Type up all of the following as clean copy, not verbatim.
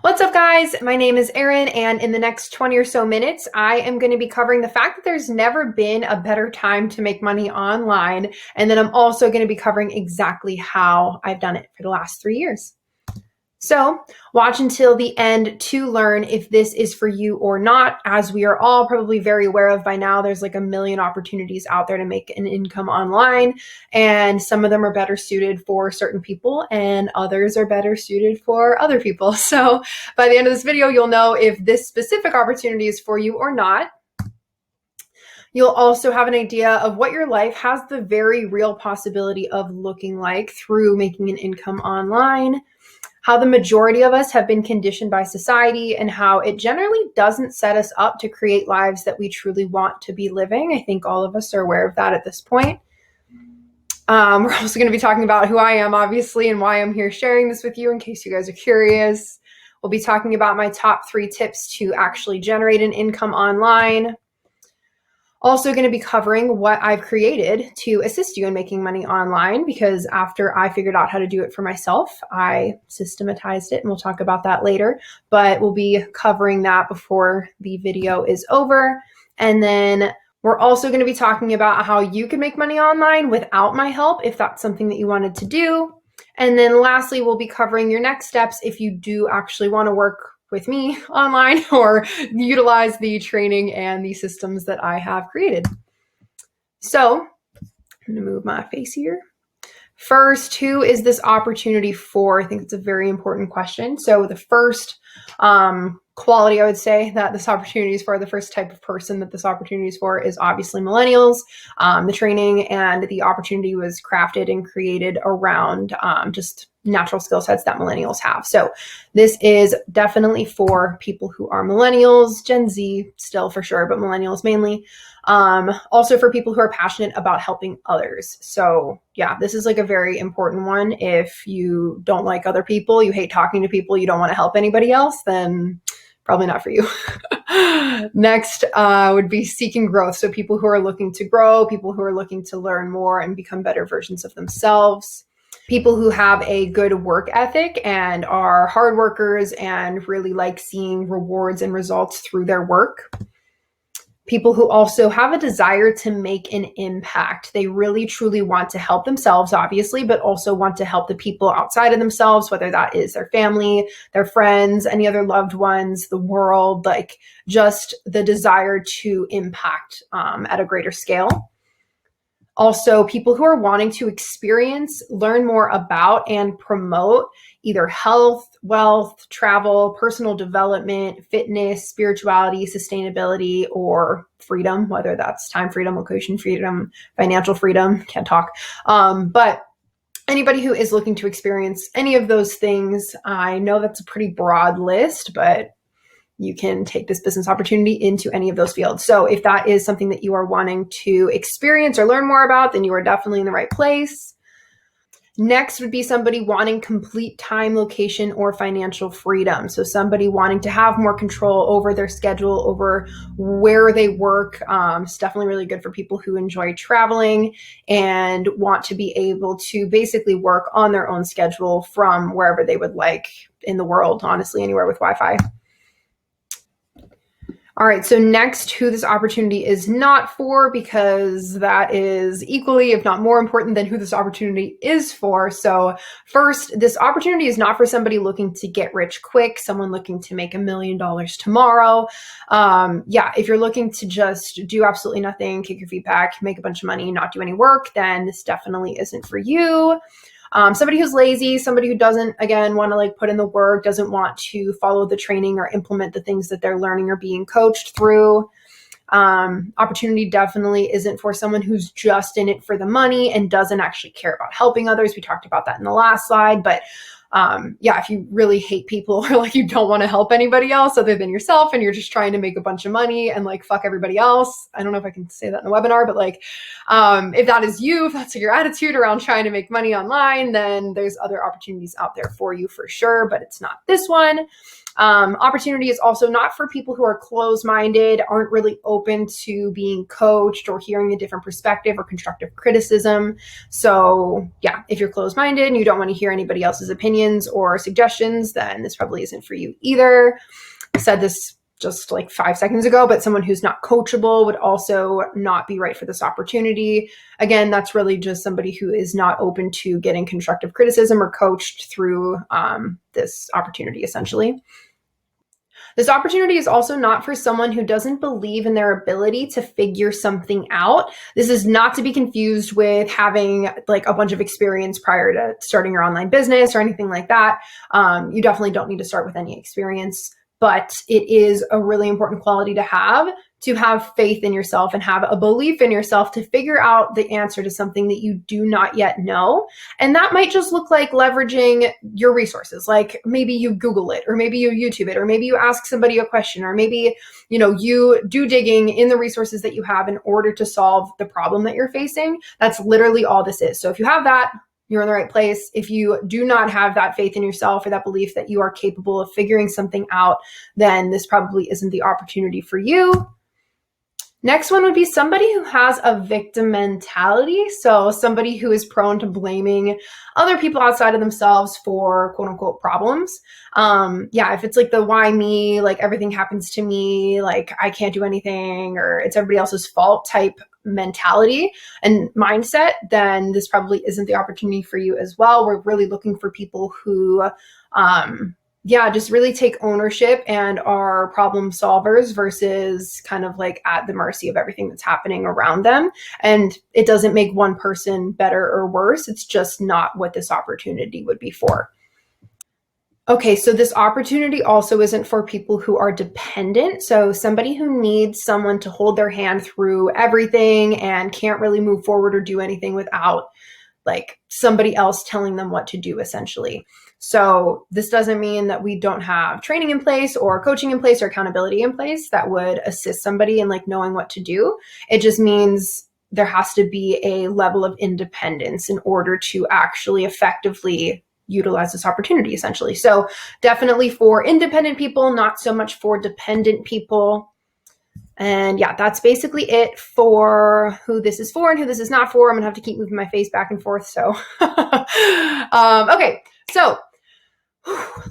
What's up, guys? My name is Erin, and in the next 20 or so minutes, I am going to be covering the fact that there's never been a better time to make money online. And then I'm also going to be covering exactly how I've done it for the last 3 years. So watch until the end to learn if this is for you or not. As we are all probably very aware of by now, there's like a million opportunities out there to make an income online, and some of them are better suited for certain people and others are better suited for other people. So by the end of this video, you'll know if this specific opportunity is for you or not. You'll also have an idea of what your life has the very real possibility of looking like through making an income online, how the majority of us have been conditioned by society, and how it generally doesn't set us up to create lives that we truly want to be living. I think all of us are aware of that at this point. We're also going to be talking about who I am, obviously, and why I'm here sharing this with you in case you guys are curious. We'll be talking about my top 3 tips to actually generate an income online. Also going to be covering what I've created to assist you in making money online, because after I figured out how to do it for myself, I systematized it, and we'll talk about that later, but we'll be covering that before the video is over. And then we're also going to be talking about how you can make money online without my help if that's something that you wanted to do. And then lastly, we'll be covering your next steps if you do actually want to work with me online or utilize the training and the systems that I have created. So I'm going to move my face here. First, who is this opportunity for? I think it's a very important question. So the first quality I would say that this opportunity is for, the first type of person that this opportunity is for, is obviously millennials. The training and the opportunity was crafted and created around just natural skill sets that millennials have. So this is definitely for people who are millennials, Gen Z still for sure, but millennials mainly. Also for people who are passionate about helping others. So yeah, this is like a very important one. If you don't like other people, you hate talking to people, you don't want to help anybody else, then probably not for you. Next would be seeking growth. So people who are looking to grow, people who are looking to learn more and become better versions of themselves. People who have a good work ethic and are hard workers and really like seeing rewards and results through their work. People who also have a desire to make an impact. They really truly want to help themselves, obviously, but also want to help the people outside of themselves, whether that is their family, their friends, any other loved ones, the world, like just the desire to impact at a greater scale. Also, people who are wanting to experience, learn more about, and promote either health, wealth, travel, personal development, fitness, spirituality, sustainability, or freedom, whether that's time freedom, location freedom, financial freedom, can't talk. But anybody who is looking to experience any of those things, I know that's a pretty broad list, but you can take this business opportunity into any of those fields. So if that is something that you are wanting to experience or learn more about, then you are definitely in the right place. Next would be somebody wanting complete time, location, or financial freedom. So somebody wanting to have more control over their schedule, over where they work. It's definitely really good for people who enjoy traveling and want to be able to basically work on their own schedule from wherever they would like in the world, honestly, anywhere with Wi-Fi. All right, so next, who this opportunity is not for, because that is equally, if not more important than who this opportunity is for. So first, this opportunity is not for somebody looking to get rich quick, someone looking to make $1 million tomorrow. Yeah, if you're looking to just do absolutely nothing, kick your feet back, make a bunch of money, not do any work, then this definitely isn't for you. Somebody who's lazy, somebody who doesn't, again, want to like put in the work, doesn't want to follow the training or implement the things that they're learning or being coached through. Opportunity definitely isn't for someone who's just in it for the money and doesn't actually care about helping others. We talked about that in the last slide, but yeah, if you really hate people or like you don't want to help anybody else other than yourself and you're just trying to make a bunch of money and like fuck everybody else. I don't know if I can say that in a webinar, but like if that is you, if that's your attitude around trying to make money online, then there's other opportunities out there for you for sure, but it's not this one. Opportunity is also not for people who are closed-minded, aren't really open to being coached or hearing a different perspective or constructive criticism. So yeah, if you're closed-minded and you don't want to hear anybody else's opinions or suggestions, then this probably isn't for you either. I said this just like 5 seconds ago, but someone who's not coachable would also not be right for this opportunity. Again, that's really just somebody who is not open to getting constructive criticism or coached through this opportunity, essentially. This opportunity is also not for someone who doesn't believe in their ability to figure something out. This is not to be confused with having like a bunch of experience prior to starting your online business or anything like that. You definitely don't need to start with any experience, but it is a really important quality to have faith in yourself and have a belief in yourself to figure out the answer to something that you do not yet know. And that might just look like leveraging your resources. Like maybe you Google it, or maybe you YouTube it, or maybe you ask somebody a question, or maybe, you do digging in the resources that you have in order to solve the problem that you're facing. That's literally all this is. So if you have that, you're in the right place. If you do not have that faith in yourself or that belief that you are capable of figuring something out, then this probably isn't the opportunity for you. Next one would be somebody who has a victim mentality. So somebody who is prone to blaming other people outside of themselves for quote unquote problems. If it's like the why me, like everything happens to me, like I can't do anything, or it's everybody else's fault type mentality and mindset, then this probably isn't the opportunity for you as well. We're really looking for people who, just really take ownership and are problem solvers versus kind of like at the mercy of everything that's happening around them. And it doesn't make one person better or worse. It's just not what this opportunity would be for. Okay, so this opportunity also isn't for people who are dependent. So somebody who needs someone to hold their hand through everything and can't really move forward or do anything without like somebody else telling them what to do, essentially. So this doesn't mean that we don't have training in place or coaching in place or accountability in place that would assist somebody in like knowing what to do. It just means there has to be a level of independence in order to actually effectively utilize this opportunity, essentially. So definitely for independent people, not so much for dependent people. And yeah, that's basically it for who this is for and who this is not for. I'm gonna have to keep moving my face back and forth. So, okay. So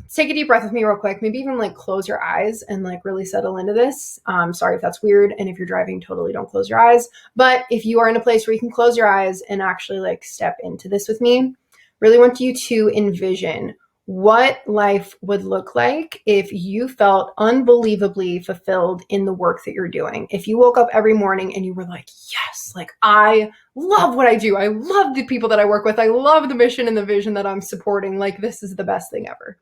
take a deep breath with me real quick. Maybe even like close your eyes and like really settle into this. Sorry if that's weird. And if you're driving, totally don't close your eyes. But if you are in a place where you can close your eyes and actually like step into this with me, really want you to envision what life would look like if you felt unbelievably fulfilled in the work that you're doing. If you woke up every morning and you were like, yes, like I love what I do. I love the people that I work with. I love the mission and the vision that I'm supporting. Like this is the best thing ever.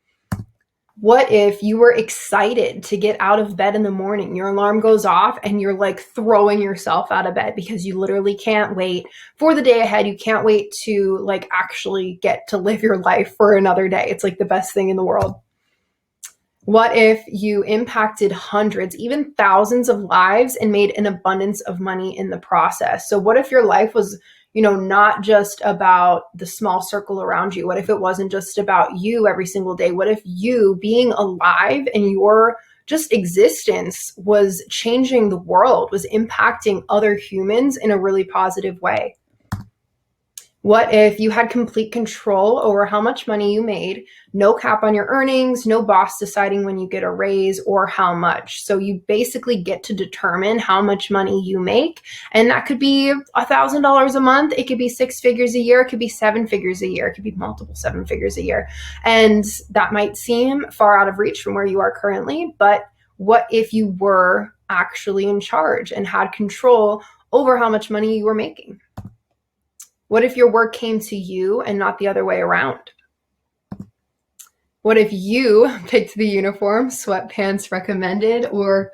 What if you were excited to get out of bed in the morning? Your alarm goes off and you're like throwing yourself out of bed because you literally can't wait for the day ahead. You can't wait to like actually get to live your life for another day. It's like the best thing in the world. What if you impacted hundreds, even thousands of lives and made an abundance of money in the process? So what if your life was, not just about the small circle around you? What if it wasn't just about you every single day? What if you being alive and your just existence was changing the world, was impacting other humans in a really positive way? What if you had complete control over how much money you made, no cap on your earnings, no boss deciding when you get a raise or how much? So you basically get to determine how much money you make. And that could be $1,000 a month. It could be 6 figures a year. It could be 7 figures a year. It could be multiple 7 figures a year. And that might seem far out of reach from where you are currently. But what if you were actually in charge and had control over how much money you were making? What if your work came to you and not the other way around? What if you picked the uniform, sweatpants recommended, or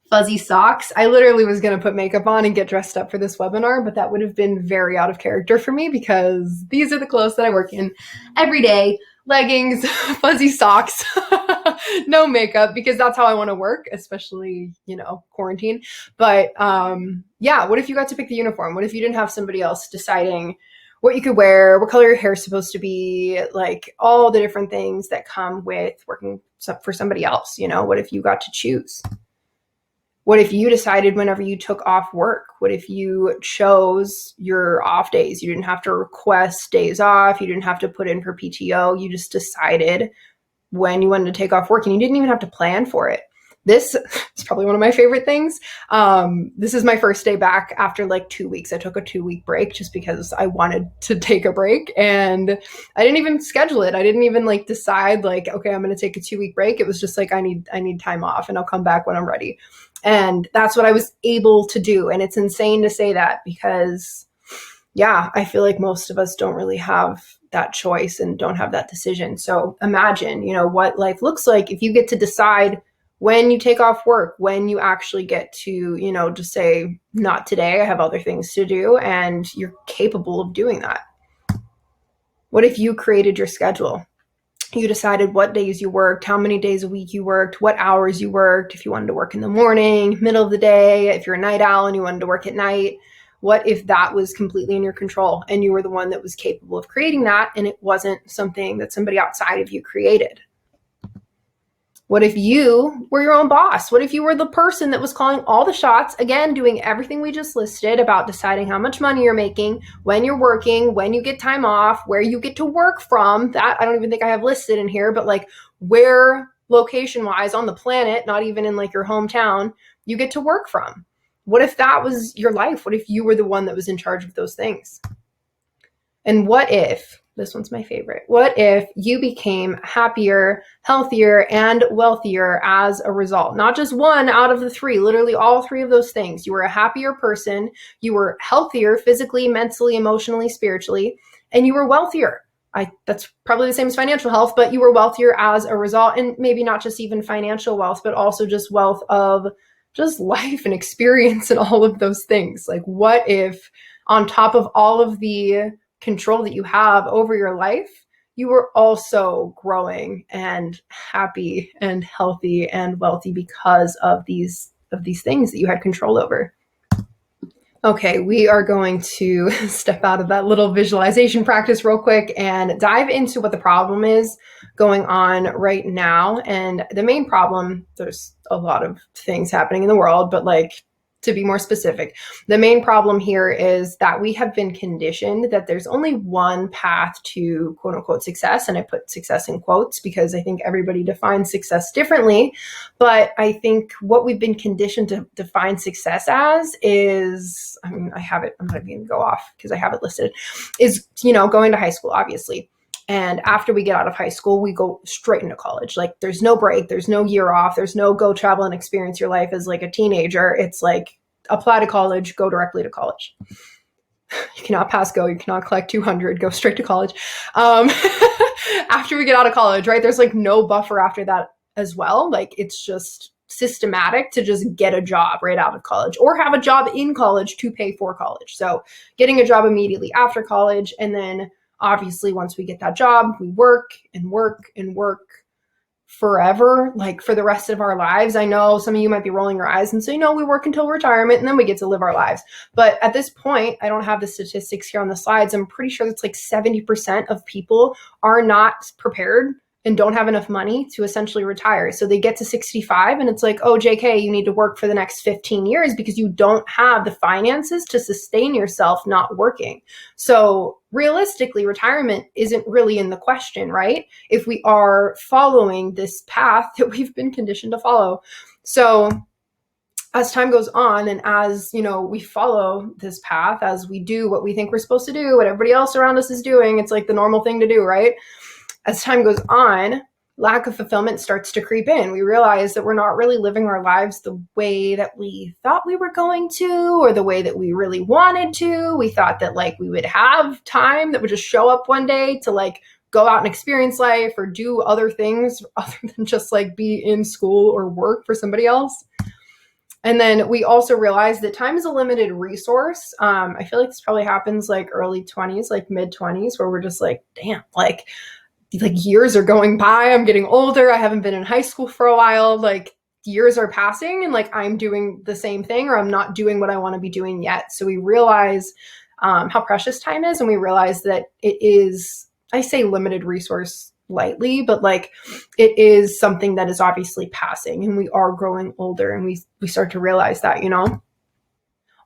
fuzzy socks? I literally was going to put makeup on and get dressed up for this webinar, but that would have been very out of character for me because these are the clothes that I work in every day. Leggings, fuzzy socks, no makeup, because that's how I want to work, especially, quarantine. But what if you got to pick the uniform? What if you didn't have somebody else deciding what you could wear, what color your hair is supposed to be, like all the different things that come with working for somebody else. You know, what if you got to choose? What if you decided whenever you took off work? What if you chose your off days? You didn't have to request days off. You didn't have to put in for PTO. You just decided when you wanted to take off work, and you didn't even have to plan for it. This is probably one of my favorite things. This is my first day back after like 2 weeks. I took a 2-week break just because I wanted to take a break, and I didn't even schedule it. I didn't even like decide like, okay, I'm going to take a 2-week break. It was just like, I need time off and I'll come back when I'm ready. And that's what I was able to do. And it's insane to say that because yeah, I feel like most of us don't really have that choice and don't have that decision. So imagine, you know, what life looks like if you get to decide when you take off work, when you actually get to, you know, just say, not today, I have other things to do, and you're capable of doing that. What if you created your schedule? You decided what days you worked, how many days a week you worked, what hours you worked, if you wanted to work in the morning, middle of the day, if you're a night owl and you wanted to work at night. What if that was completely in your control and you were the one that was capable of creating that, and it wasn't something that somebody outside of you created? What if you were your own boss? What if you were the person that was calling all the shots, again, doing everything we just listed about deciding how much money you're making, when you're working, when you get time off, where you get to work from? That I don't even think I have listed in here, but like where location-wise on the planet, not even in like your hometown, you get to work from. What if that was your life? What if you were the one that was in charge of those things? And what if, this one's my favorite, what if you became happier, healthier, and wealthier as a result? Not just one out of the three, literally all three of those things. You were a happier person, you were healthier physically, mentally, emotionally, spiritually, and you were wealthier. That's probably the same as financial health, but you were wealthier as a result. And maybe not just even financial wealth, but also just wealth of just life and experience and all of those things. Like, what if on top of all of the control that you have over your life, you were also growing and happy and healthy and wealthy because of these things that you had control over? Okay, we are going to step out of that little visualization practice real quick and dive into what the problem is going on right now. And the main problem, there's a lot of things happening in the world, but like, to be more specific, the main problem here is that we have been conditioned that there's only one path to quote unquote success. And I put success in quotes because I think everybody defines success differently. But I think what we've been conditioned to define success as is, I mean, I have it, I'm not even gonna go off because I have it listed, is, you know, going to high school, obviously. And after we get out of high school, we go straight into college. Like, there's no break, there's no year off, there's no go travel and experience your life as like a teenager. It's like, apply to college, go directly to college. You cannot pass go, you cannot collect 200, go straight to college. After we get out of college, right, there's like no buffer after that as well. Like, it's just systematic to just get a job right out of college or have a job in college to pay for college. So getting a job immediately after college, and then obviously, once we get that job, we work and work and work forever, like for the rest of our lives. I know some of you might be rolling your eyes and say, no, we work until retirement and then we get to live our lives. But at this point, I don't have the statistics here on the slides. I'm pretty sure that's like 70% of people are not prepared and don't have enough money to essentially retire. So they get to 65 and it's like, oh, JK, you need to work for the next 15 years because you don't have the finances to sustain yourself not working. So realistically, retirement isn't really in the question, right? If we are following this path that we've been conditioned to follow. So as time goes on and as, you know, we follow this path, as we do what we think we're supposed to do, what everybody else around us is doing, it's like the normal thing to do, right? As time goes on, lack of fulfillment starts to creep in. We realize that we're not really living our lives the way that we thought we were going to, or the way that we really wanted to. We thought that like we would have time that would just show up one day to like go out and experience life or do other things other than just like be in school or work for somebody else. And then we also realize that time is a limited resource. I feel like this probably happens like early 20s, like mid 20s, where we're just like, damn, like years are going by. I'm getting older. I haven't been in high school for a while. Like, years are passing and like I'm doing the same thing, or I'm not doing what I want to be doing yet. So we realize how precious time is. And we realize that it is, I say limited resource lightly, but like it is something that is obviously passing, and we are growing older, and we start to realize that, you know.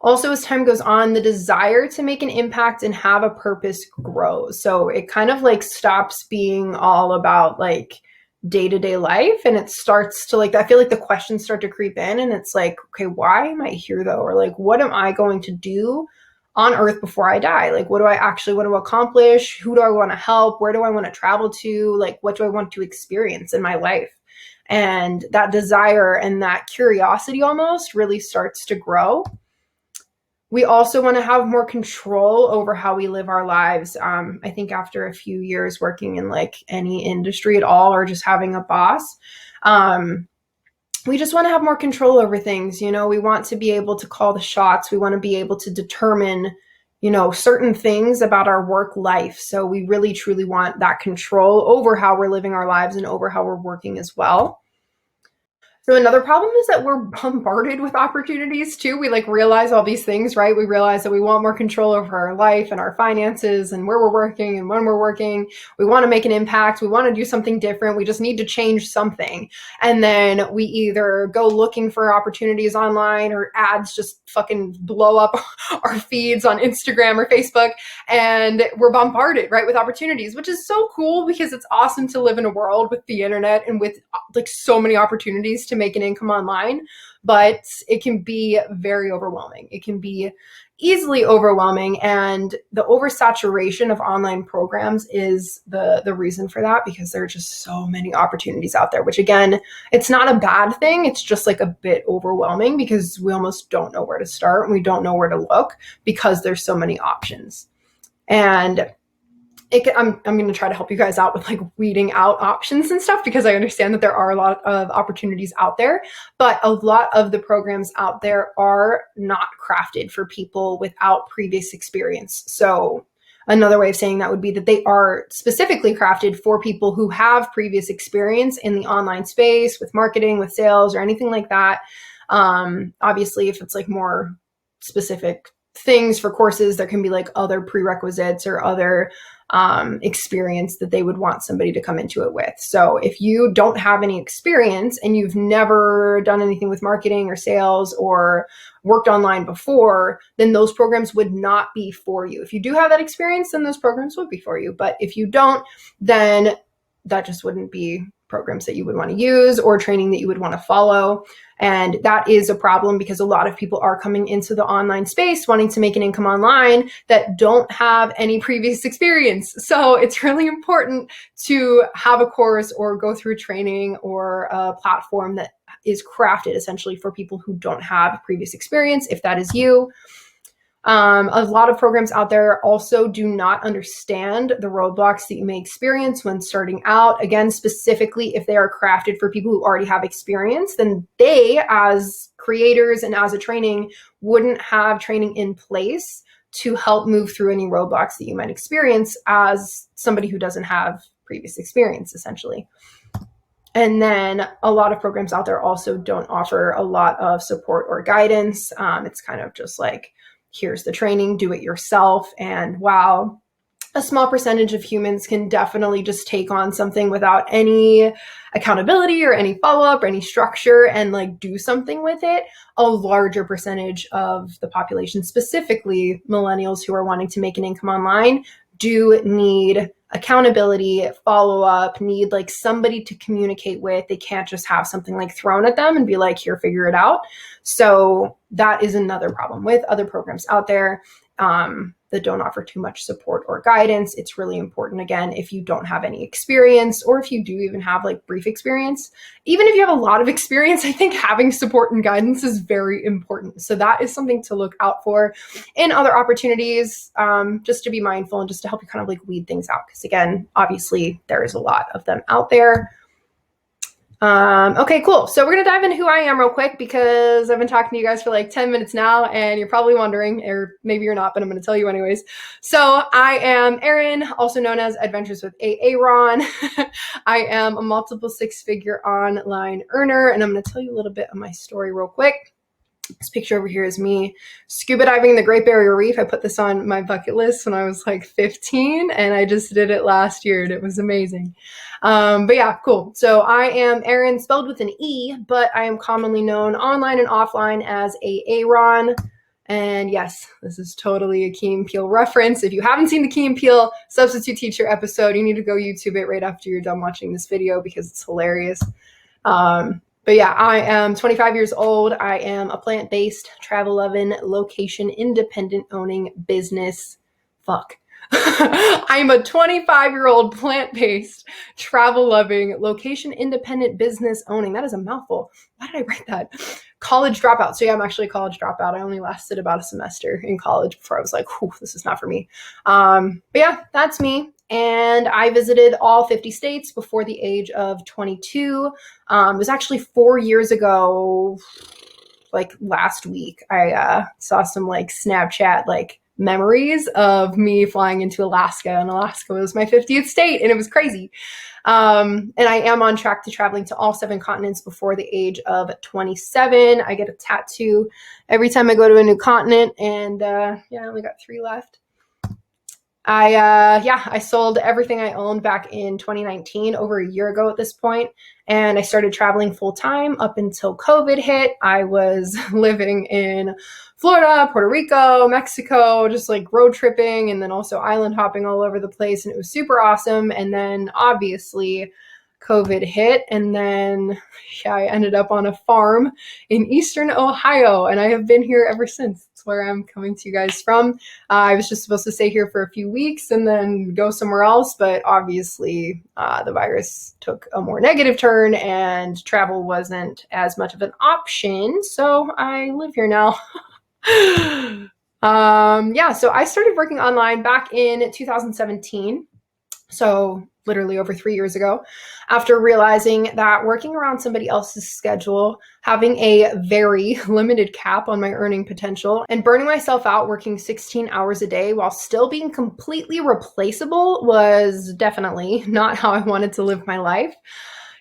Also, as time goes on, the desire to make an impact and have a purpose grows. So it kind of like stops being all about like day-to-day life, and it starts to like, I feel like the questions start to creep in, and it's like, okay, why am I here though? Or like, what am I going to do on earth before I die? Like, what do I actually want to accomplish? Who do I want to help? Where do I want to travel to? Like, what do I want to experience in my life? And that desire and that curiosity almost really starts to grow. We also want to have more control over how we live our lives. I think after a few years working in like any industry at all, or just having a boss, we just want to have more control over things. You know, we want to be able to call the shots. We want to be able to determine, you know, certain things about our work life. So we really truly want that control over how we're living our lives and over how we're working as well. So another problem is that we're bombarded with opportunities too. We like realize all these things, right? We realize that we want more control over our life and our finances and where we're working and when we're working. We want to make an impact. We want to do something different. We just need to change something. And then we either go looking for opportunities online, or ads just fucking blow up our feeds on Instagram or Facebook, and we're bombarded, right, with opportunities, which is so cool because it's awesome to live in a world with the internet and with like so many opportunities to make an income online, but it can be very overwhelming. It can be easily overwhelming, and the oversaturation of online programs is the reason for that, because there are just so many opportunities out there, which again, it's not a bad thing. It's just like a bit overwhelming because we almost don't know where to start, and we don't know where to look because there's so many options. And I'm going to try to help you guys out with like weeding out options and stuff, because I understand that there are a lot of opportunities out there, but a lot of the programs out there are not crafted for people without previous experience. So another way of saying that would be that they are specifically crafted for people who have previous experience in the online space with marketing, with sales, or anything like that. Obviously, if it's like more specific things for courses, there can be like other prerequisites or other experience that they would want somebody to come into it with. So if you don't have any experience and you've never done anything with marketing or sales or worked online before, then those programs would not be for you. If you do have that experience, then those programs would be for you. But if you don't, then that just wouldn't be programs that you would want to use or training that you would want to follow. And that is a problem because a lot of people are coming into the online space wanting to make an income online that don't have any previous experience. So it's really important to have a course or go through training or a platform that is crafted essentially for people who don't have previous experience, if that is you. A lot of programs out there also do not understand the roadblocks that you may experience when starting out. Again, specifically, if they are crafted for people who already have experience, then they, as creators and as a training, wouldn't have training in place to help move through any roadblocks that you might experience as somebody who doesn't have previous experience, essentially. And then a lot of programs out there also don't offer a lot of support or guidance. It's kind of just like, here's the training, do it yourself. And while a small percentage of humans can definitely just take on something without any accountability or any follow-up or any structure and like do something with it, a larger percentage of the population, specifically millennials who are wanting to make an income online, do need accountability, follow-up, need like somebody to communicate with. They can't just have something like thrown at them and be like, here, figure it out. So that is another problem with other programs out there that don't offer too much support or guidance. It's really important, again, if you don't have any experience, or if you do even have like brief experience, even if you have a lot of experience, I think having support and guidance is very important. So that is something to look out for in other opportunities, just to be mindful and just to help you kind of like weed things out. Because again, obviously there is a lot of them out there. Okay, cool. So we're going to dive into who I am real quick, because I've been talking to you guys for like 10 minutes now and you're probably wondering, or maybe you're not, but I'm going to tell you anyways. So I am Erin, also known as Adventures with Aaron. I am a multiple six-figure online earner, and I'm going to tell you a little bit of my story real quick. This picture over here is me scuba diving in the Great Barrier Reef. I put this on my bucket list when I was like 15, and I just did it last year, and it was amazing. But yeah, cool. So I am Erin, spelled with an E, but I am commonly known online and offline as Aaron. And yes, this is totally a Key and Peele reference. If you haven't seen the Key and Peele substitute teacher episode, you need to go YouTube it right after you're done watching this video because it's hilarious. But yeah, I am 25 years old. I am a plant-based, travel-loving, location-independent owning business. Fuck. I'm a 25-year-old plant-based, travel-loving, location-independent business owning. That is a mouthful. Why did I write that? College dropout. So yeah, I'm actually a college dropout. I only lasted about a semester in college before I was like, this is not for me. But yeah, that's me. And I visited all 50 states before the age of 22. It was actually 4 years ago, like last week. I saw some like Snapchat like memories of me flying into Alaska, and Alaska was my 50th state, and it was crazy. And I am on track to traveling to all 7 continents before the age of 27. I get a tattoo every time I go to a new continent, and yeah, I only got 3 left. I sold everything I owned back in 2019, over a year ago at this point, and I started traveling full time up until COVID hit. I was living in Florida, Puerto Rico, Mexico, just like road tripping and then also island hopping all over the place, and it was super awesome. And then obviously COVID hit, and then I ended up on a farm in Eastern Ohio, and I have been here ever since. It's where I'm coming to you guys from. I was just supposed to stay here for a few weeks and then go somewhere else, but obviously the virus took a more negative turn and travel wasn't as much of an option, so I live here now. So I started working online back in 2017. So literally over 3 years ago, after realizing that working around somebody else's schedule, having a very limited cap on my earning potential, and burning myself out working 16 hours a day while still being completely replaceable was definitely not how I wanted to live my life.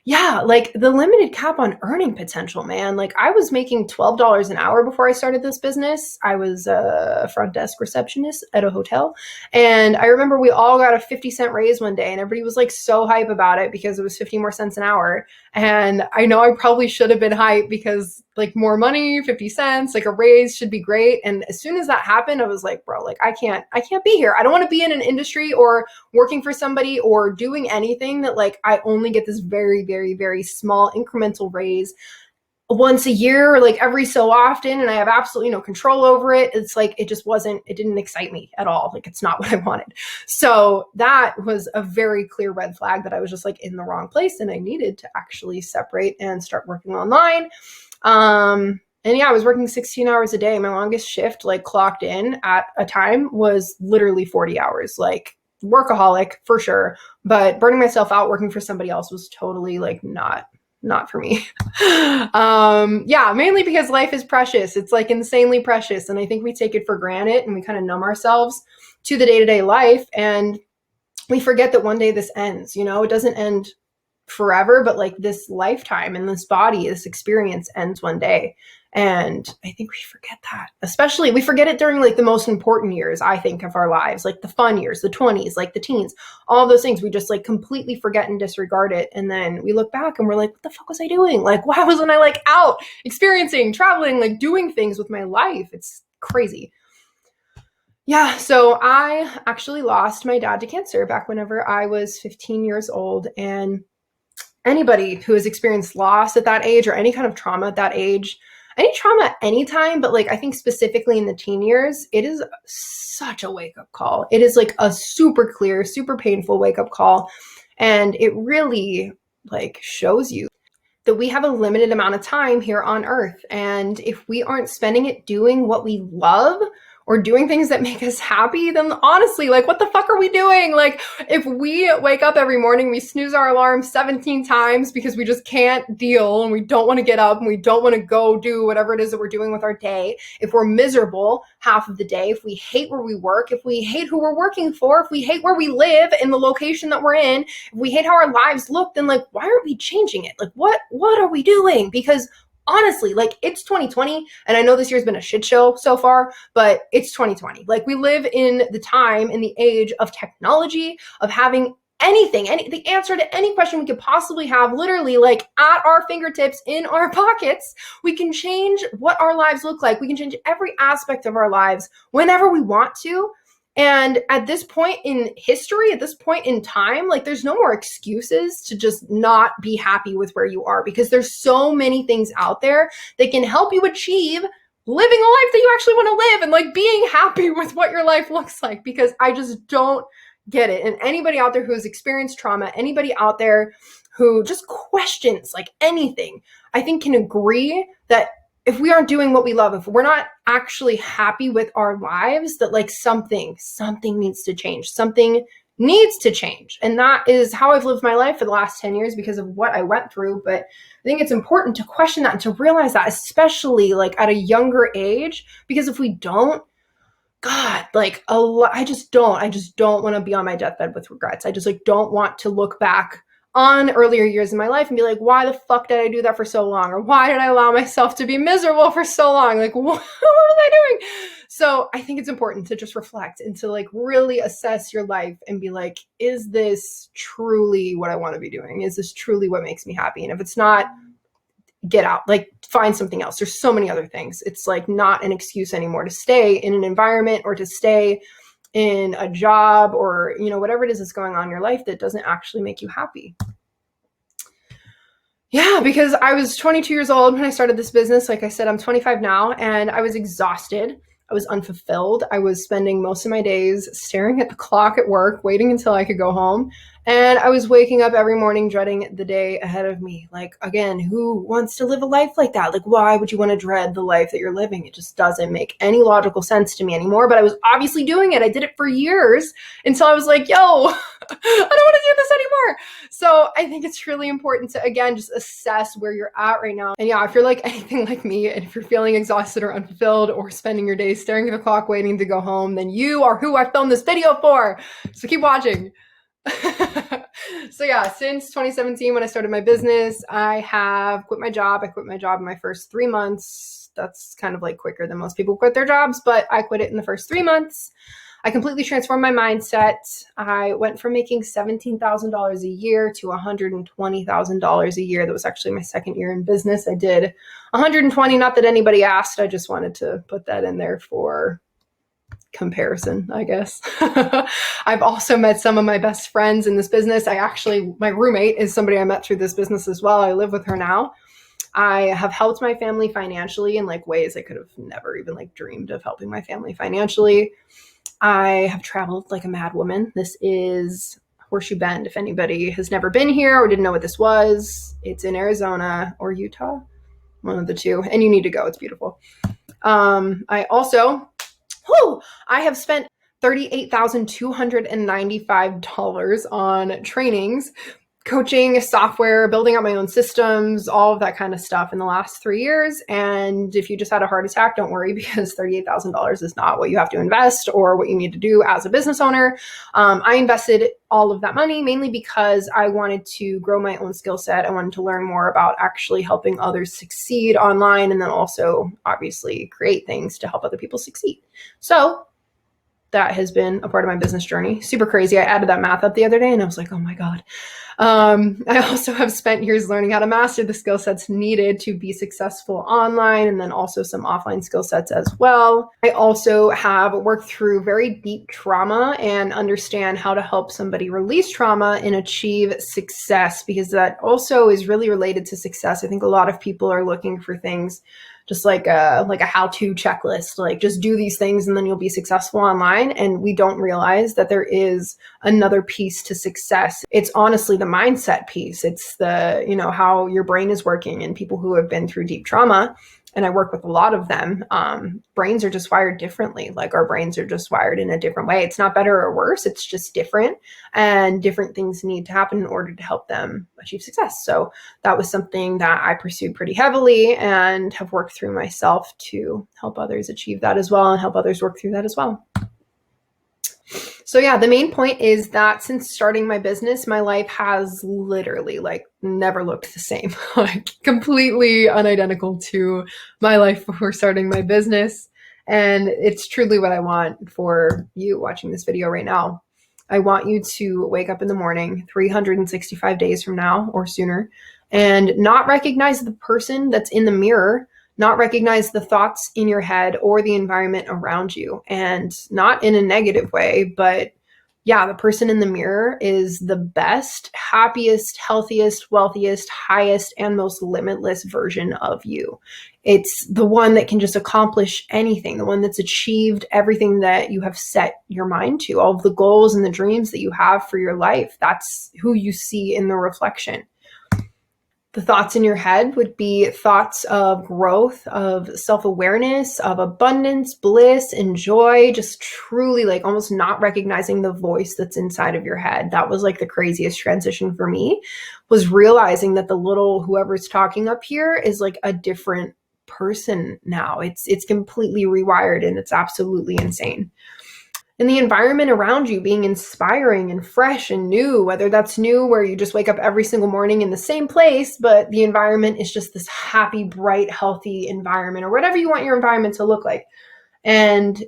Yeah, like the limited cap on earning potential, man. Like I was making $12 an hour before I started this business. I was a front desk receptionist at a hotel. And I remember we all got a 50-cent raise one day, and everybody was like so hype about it because it was 50 more cents an hour. And I know I probably should have been hype because like more money, 50 cents, like a raise should be great. And as soon as that happened, I was like, bro, like I can't be here. I don't want to be in an industry or working for somebody or doing anything that like I only get this very, very, very small incremental raise once a year, or like every so often, and I have absolutely no control over it. It's like it didn't excite me at all. Like it's not what I wanted. So that was a very clear red flag that I was just like in the wrong place, and I needed to actually separate and start working online. And yeah, I was working 16 hours a day. My longest shift, like clocked in at a time, was literally 40 hours. Like workaholic for sure, but burning myself out working for somebody else was totally like not for me. Mainly because life is precious. It's like insanely precious. And I think we take it for granted and we kind of numb ourselves to the day-to-day life. And we forget that one day this ends, it doesn't end forever, but like this lifetime and this body, this experience ends one day. And I think we forget that. Especially we forget it during like the most important years, I think, of our lives, like the fun years, the 20s, like the teens, all those things. We just like completely forget and disregard it. And then we look back and we're like, what the fuck was I doing? Like, why wasn't I like out experiencing, traveling, like doing things with my life? It's crazy. Yeah, so I actually lost my dad to cancer back whenever I was 15 years old. And anybody who has experienced loss at that age or any kind of trauma at that age, any trauma anytime, but like I think specifically in the teen years, it is such a wake-up call. It is like a super clear, super painful wake-up call. And it really like shows you that we have a limited amount of time here on earth. And if we aren't spending it doing what we love or doing things that make us happy, then honestly, like, what the fuck are we doing? Like, if we wake up every morning, we snooze our alarm 17 times because we just can't deal and we don't want to get up and we don't want to go do whatever it is that we're doing with our day, if we're miserable half of the day, if we hate where we work, if we hate who we're working for, if we hate where we live in the location that we're in, if we hate how our lives look, then like, why aren't we changing it? Like, what are we doing? Because honestly, like it's 2020, and I know this year's been a shit show so far, but it's 2020. Like we live in the time, in the age of technology, of having anything, the answer to any question we could possibly have, literally like at our fingertips, in our pockets. We can change what our lives look like. We can change every aspect of our lives whenever we want to. And at this point in history, at this point in time, like there's no more excuses to just not be happy with where you are, because there's so many things out there that can help you achieve living a life that you actually want to live, and like being happy with what your life looks like, because I just don't get it. And anybody out there who has experienced trauma, anybody out there who just questions like anything, I think can agree that if we aren't doing what we love, if we're not actually happy with our lives, that like something needs to change. Something needs to change. And that is how I've lived my life for the last 10 years because of what I went through. But I think it's important to question that and to realize that, especially like at a younger age, because if we don't, God, like I just don't want to be on my deathbed with regrets. I just like don't want to look back on earlier years in my life and be like, why the fuck did I do that for so long? Or why did I allow myself to be miserable for so long? Like, what was I doing? So I think it's important to just reflect and to like really assess your life and be like, is this truly what I want to be doing? Is this truly what makes me happy? And if it's not, get out, like find something else. There's so many other things. It's like not an excuse anymore to stay in an environment or to stay in a job or, you know, whatever it is that's going on in your life that doesn't actually make you happy. Yeah, because I was 22 years old when I started this business. Like I said, I'm 25 now, and I was exhausted. I was unfulfilled. I was spending most of my days staring at the clock at work, waiting until I could go home. And I was waking up every morning dreading the day ahead of me. Like, again, who wants to live a life like that? Like, why would you want to dread the life that you're living? It just doesn't make any logical sense to me anymore. But I was obviously doing it. I did it for years until I was like, yo, I don't want to do this anymore. So I think it's really important to, again, just assess where you're at right now. And yeah, if you're like anything like me, and if you're feeling exhausted or unfulfilled or spending your days staring at the clock waiting to go home, then you are who I filmed this video for. So keep watching. So yeah, since 2017, when I started my business, I have quit my job. I quit my job in my first 3 months. That's kind of like quicker than most people quit their jobs, but I quit it in the first 3 months. I completely transformed my mindset. I went from making $17,000 a year to $120,000 a year. That was actually my second year in business. I did 120, not that anybody asked. I just wanted to put that in there for comparison, I guess. I've also met some of my best friends in this business. My roommate is somebody I met through this business as well. I live with her now. I have helped my family financially in like ways I could have never even like dreamed of helping my family financially. I have traveled like a mad woman. This is Horseshoe Bend. If anybody has never been here or didn't know what this was, it's in Arizona or Utah, one of the two, and you need to go. It's beautiful. I have spent $38,295 on trainings, coaching, software, building out my own systems, all of that kind of stuff in the last 3 years. And if you just had a heart attack, don't worry, because $38,000 is not what you have to invest or what you need to do as a business owner. I invested all of that money mainly because I wanted to grow my own skill set. I wanted to learn more about actually helping others succeed online, and then also obviously create things to help other people succeed. So that has been a part of my business journey. Super crazy. I added that math up the other day and I was like, oh my God. I also have spent years learning how to master the skill sets needed to be successful online, and then also some offline skill sets as well. I also have worked through very deep trauma and understand how to help somebody release trauma and achieve success, because that also is really related to success. I think a lot of people are looking for things just like a how-to checklist, like just do these things and then you'll be successful online. And we don't realize that there is another piece to success. It's honestly the mindset piece. It's the, how your brain is working. And people who have been through deep trauma, and I work with a lot of them, brains are just wired differently. Like our brains are just wired in a different way. It's not better or worse. It's just different, and different things need to happen in order to help them achieve success. So that was something that I pursued pretty heavily and have worked through myself to help others achieve that as well and help others work through that as well. So yeah, the main point is that since starting my business, my life has literally like never looked the same, like completely unidentical to my life before starting my business. And it's truly what I want for you watching this video right now. I want you to wake up in the morning 365 days from now or sooner and not recognize the person that's in the mirror, not recognize the thoughts in your head or the environment around you, and not in a negative way, but yeah, the person in the mirror is the best, happiest, healthiest, wealthiest, highest, and most limitless version of you. It's the one that can just accomplish anything, the one that's achieved everything that you have set your mind to, all of the goals and the dreams that you have for your life. That's who you see in the reflection. The thoughts in your head would be thoughts of growth, of self-awareness, of abundance, bliss, and joy, just truly like almost not recognizing the voice that's inside of your head. That was like the craziest transition for me, was realizing that the little whoever's talking up here is like a different person now. It's completely rewired, and it's absolutely insane. And the environment around you being inspiring and fresh and new, whether that's new where you just wake up every single morning in the same place, but the environment is just this happy, bright, healthy environment, or whatever you want your environment to look like. And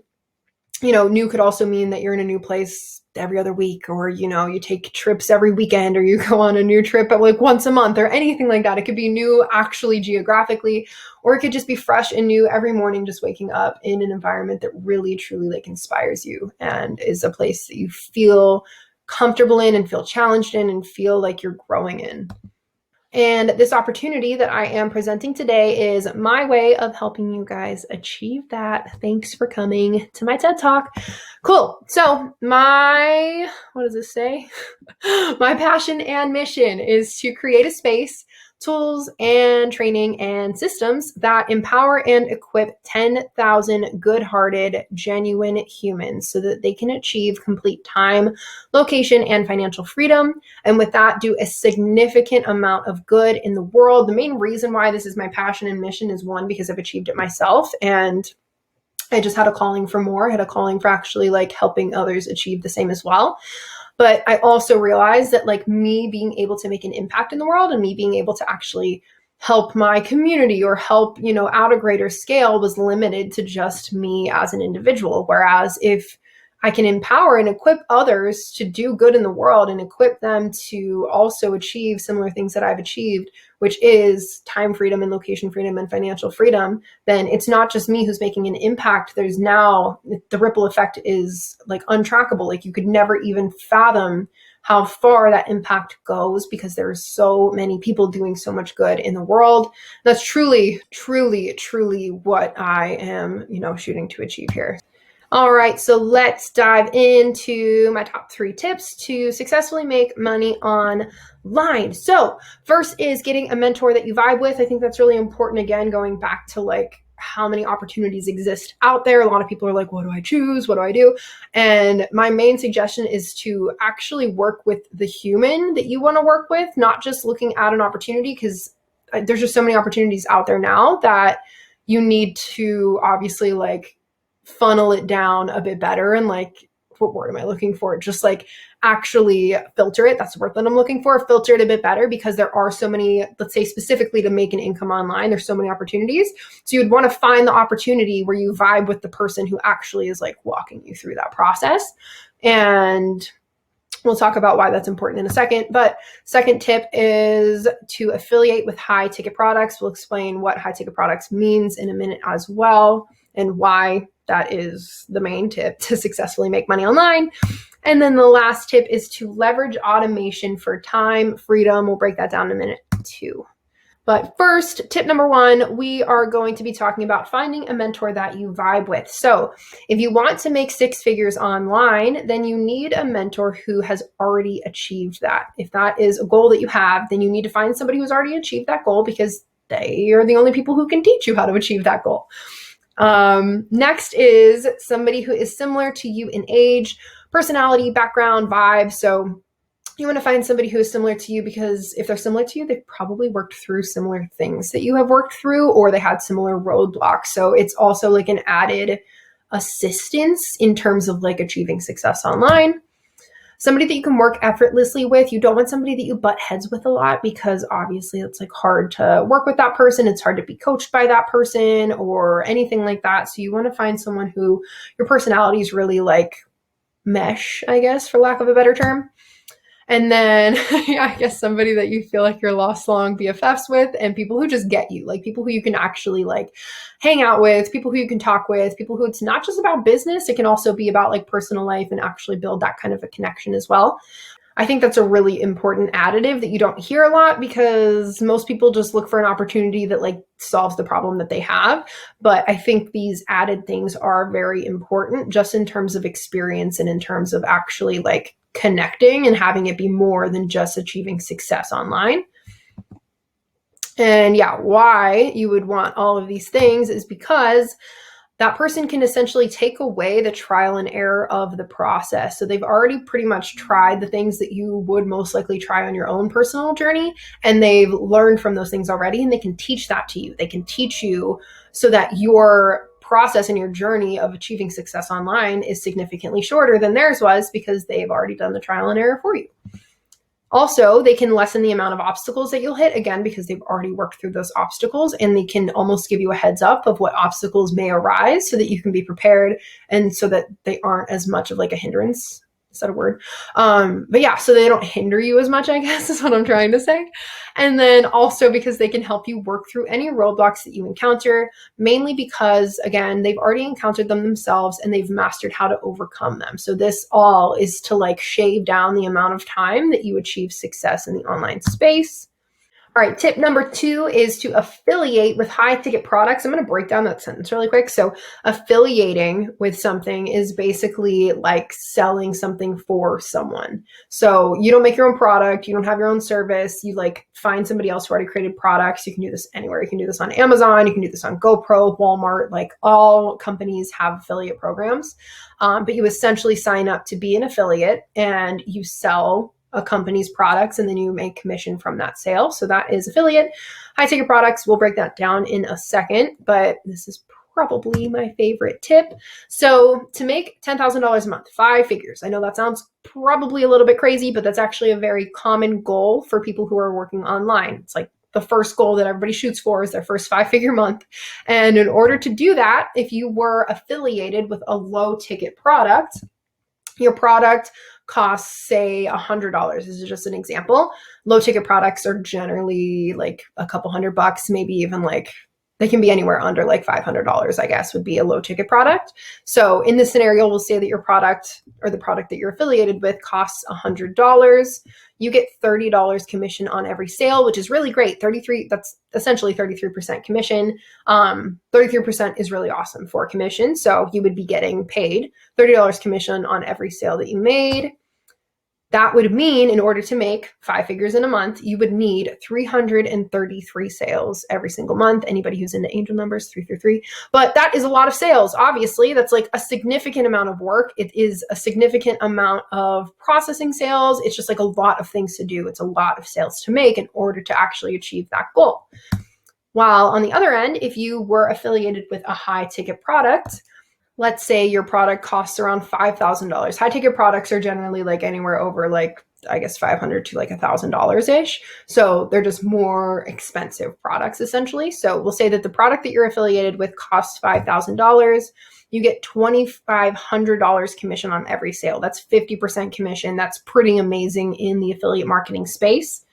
new could also mean that you're in a new place every other week, or, you take trips every weekend, or you go on a new trip like once a month, or anything like that. It could be new actually geographically, or it could just be fresh and new every morning, just waking up in an environment that really, truly like inspires you and is a place that you feel comfortable in and feel challenged in and feel like you're growing in. And this opportunity that I am presenting today is my way of helping you guys achieve that. Thanks for coming to my TED Talk. Cool. So what does this say? My passion and mission is to create a space, tools, and training and systems that empower and equip 10,000 good-hearted, genuine humans so that they can achieve complete time, location, and financial freedom. And with that, do a significant amount of good in the world. The main reason why this is my passion and mission is, one, because I've achieved it myself, and I just had a calling for more. I had a calling for actually like helping others achieve the same as well. But I also realized that like me being able to make an impact in the world and me being able to actually help my community or help, at a greater scale was limited to just me as an individual. Whereas if I can empower and equip others to do good in the world and equip them to also achieve similar things that I've achieved, which is time freedom and location freedom and financial freedom, then it's not just me who's making an impact. There's now the ripple effect is like untrackable. Like you could never even fathom how far that impact goes because there's so many people doing so much good in the world. That's truly, truly, truly what I am, shooting to achieve here. All right, so let's dive into my top 3 tips to successfully make money online. So first is getting a mentor that you vibe with. I think that's really important. Again, going back to like how many opportunities exist out there. A lot of people are like, what do I choose? What do I do? And my main suggestion is to actually work with the human that you want to work with, not just looking at an opportunity, because there's just so many opportunities out there now that you need to obviously like funnel it down a bit better and like, what word am I looking for? Just like actually filter it. That's the word that I'm looking for. Filter it a bit better because there are so many, let's say specifically to make an income online, there's so many opportunities. So you'd want to find the opportunity where you vibe with the person who actually is like walking you through that process. And we'll talk about why that's important in a second. But second tip is to affiliate with high ticket products. We'll explain what high ticket products means in a minute as well, and why that is the main tip to successfully make money online. And then the last tip is to leverage automation for time freedom. We'll break that down in a minute too. But first, tip number 1, we are going to be talking about finding a mentor that you vibe with. So if you want to make 6 figures online, then you need a mentor who has already achieved that. If that is a goal that you have, then you need to find somebody who's already achieved that goal because they are the only people who can teach you how to achieve that goal. Next is somebody who is similar to you in age, personality, background, vibe. So you want to find somebody who is similar to you because if they're similar to you, they've probably worked through similar things that you have worked through, or they had similar roadblocks. So it's also like an added assistance in terms of like achieving success online. Somebody that you can work effortlessly with. You don't want somebody that you butt heads with a lot, because obviously it's like hard to work with that person. It's hard to be coached by that person or anything like that. So you want to find someone who your personalities really like mesh, I guess, for lack of a better term. And then I guess somebody that you feel like you're lost long BFFs with, and people who just get you, like people who you can actually like hang out with, people who you can talk with, people who it's not just about business. It can also be about like personal life and actually build that kind of a connection as well. I think that's a really important additive that you don't hear a lot, because most people just look for an opportunity that like solves the problem that they have. But I think these added things are very important, just in terms of experience and in terms of actually like connecting and having it be more than just achieving success online. And yeah, why you would want all of these things is because that person can essentially take away the trial and error of the process. So they've already pretty much tried the things that you would most likely try on your own personal journey, and they've learned from those things already, and they can teach that to you. They can teach you so that your process and your journey of achieving success online is significantly shorter than theirs was, because they've already done the trial and error for you. Also, they can lessen the amount of obstacles that you'll hit, again, because they've already worked through those obstacles, and they can almost give you a heads up of what obstacles may arise so that you can be prepared, and so that they aren't as much of like a hindrance. Is that a word? But yeah, so they don't hinder you as much, I guess, is what I'm trying to say. And then also because they can help you work through any roadblocks that you encounter, mainly because, again, they've already encountered them themselves and they've mastered how to overcome them. So this all is to like shave down the amount of time that you achieve success in the online space. All right, tip number 2 is to affiliate with high ticket products. I'm going to break down that sentence really quick. So affiliating with something is basically like selling something for someone. So you don't make your own product, you don't have your own service, you like find somebody else who already created products. You can do this anywhere. You can do this on Amazon, you can do this on GoPro, Walmart, like all companies have affiliate programs. But you essentially sign up to be an affiliate and you sell a company's products, and then you make commission from that sale. So that is affiliate. High ticket products, we'll break that down in a second, but this is probably my favorite tip. So to make $10,000 a month, 5 figures. I know that sounds probably a little bit crazy, but that's actually a very common goal for people who are working online. It's like the first goal that everybody shoots for is their first 5-figure month. And in order to do that, if you were affiliated with a low ticket product, your product costs, say, $100. This is just an example. Low ticket products are generally like a couple $100, maybe even like they can be anywhere under like $500, I guess, would be a low ticket product. So in this scenario, we'll say that your product or the product that you're affiliated with costs $100. You get $30 commission on every sale, which is really great. That's essentially 33% commission. 33% is really awesome for commission. So you would be getting paid $30 commission on every sale that you made. That would mean in order to make 5 figures in a month, you would need 333 sales every single month. Anybody who's into angel numbers, 333. But that is a lot of sales. Obviously, that's like a significant amount of work. It is a significant amount of processing sales. It's just like a lot of things to do. It's a lot of sales to make in order to actually achieve that goal. While on the other end, if you were affiliated with a high ticket product, let's say your product costs around $5,000. High ticket products are generally like anywhere over like, I guess, $500 to like $1,000-ish. So they're just more expensive products essentially. So we'll say that the product that you're affiliated with costs $5,000. You get $2,500 commission on every sale. That's 50% commission. That's pretty amazing in the affiliate marketing space.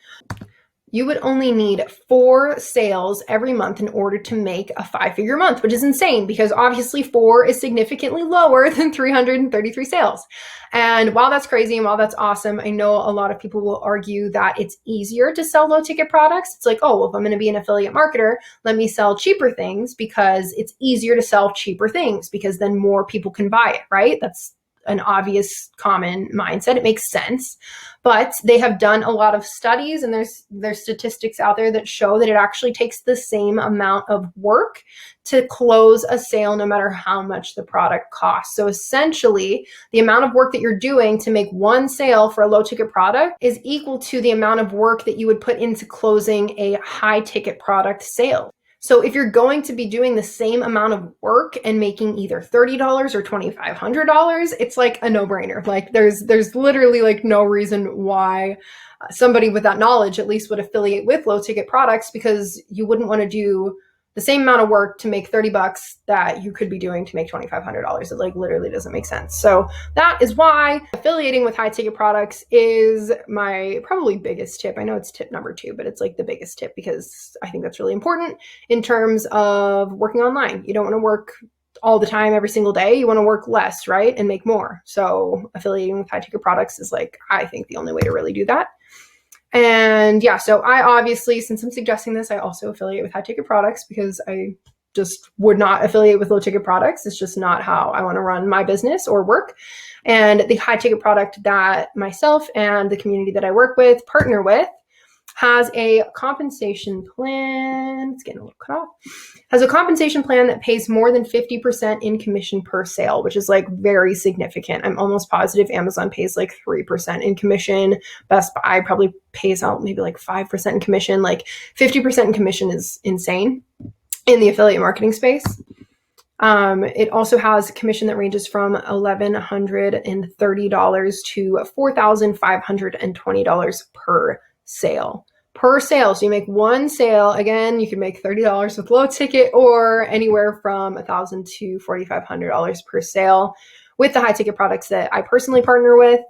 You would only need 4 sales every month in order to make a 5-figure month, which is insane because obviously 4 is significantly lower than 333 sales. And while that's crazy and while that's awesome, I know a lot of people will argue that it's easier to sell low ticket products. It's like, oh, well, if I'm going to be an affiliate marketer, let me sell cheaper things because it's easier to sell cheaper things because then more people can buy it, right? That's an obvious common mindset. It makes sense, but they have done a lot of studies and there's statistics out there that show that it actually takes the same amount of work to close a sale no matter how much the product costs. So essentially, the amount of work that you're doing to make one sale for a low ticket product is equal to the amount of work that you would put into closing a high ticket product sale. So if you're going to be doing the same amount of work and making either $30 or $2,500, it's like a no-brainer. Like there's literally like no reason why somebody with that knowledge at least would affiliate with low ticket products, because you wouldn't want to do the same amount of work to make $30 that you could be doing to make $2,500. It like literally doesn't make sense. So that is why affiliating with high ticket products is my probably biggest tip. I know it's tip number 2, but it's like the biggest tip because I think that's really important in terms of working online. You don't want to work all the time every single day. You want to work less, right? And make more. So affiliating with high ticket products is like, I think, the only way to really do that. And yeah, so I obviously, since I'm suggesting this, I also affiliate with high ticket products because I just would not affiliate with low ticket products. It's just not how I want to run my business or work. And the high ticket product that myself and the community that I work with partner with has a compensation plan. It's getting a little cut off. Has a compensation plan that pays more than 50% in commission per sale, which is like very significant. I'm almost positive Amazon pays like 3% in commission. Best Buy probably pays out maybe like 5% in commission. Like 50% in commission is insane in the affiliate marketing space. It also has a commission that ranges from $1,130 to $4,520 per sale. So you make one sale. Again, you can make $30 with low ticket or anywhere from $1,000 to $4,500 per sale with the high ticket products that I personally partner with.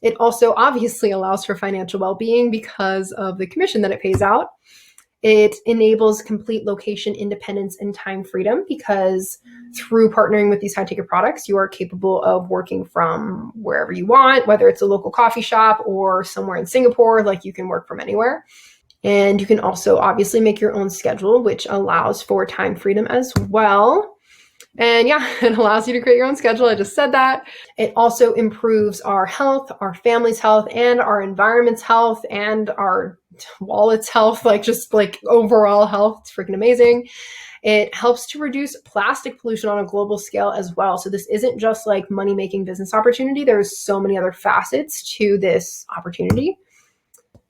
It also obviously allows for financial well-being because of the commission that it pays out. It enables complete location independence and time freedom because through partnering with these high ticket products, you are capable of working from wherever you want, whether it's a local coffee shop or somewhere in Singapore, like you can work from anywhere. And you can also obviously make your own schedule, which allows for time freedom as well. And yeah, it allows you to create your own schedule. I just said that. It also improves our health, our family's health, and our environment's health, and our wallet's health, like just like overall health. It's freaking amazing. It helps to reduce plastic pollution on a global scale as well. So this isn't just like money-making business opportunity. There's so many other facets to this opportunity.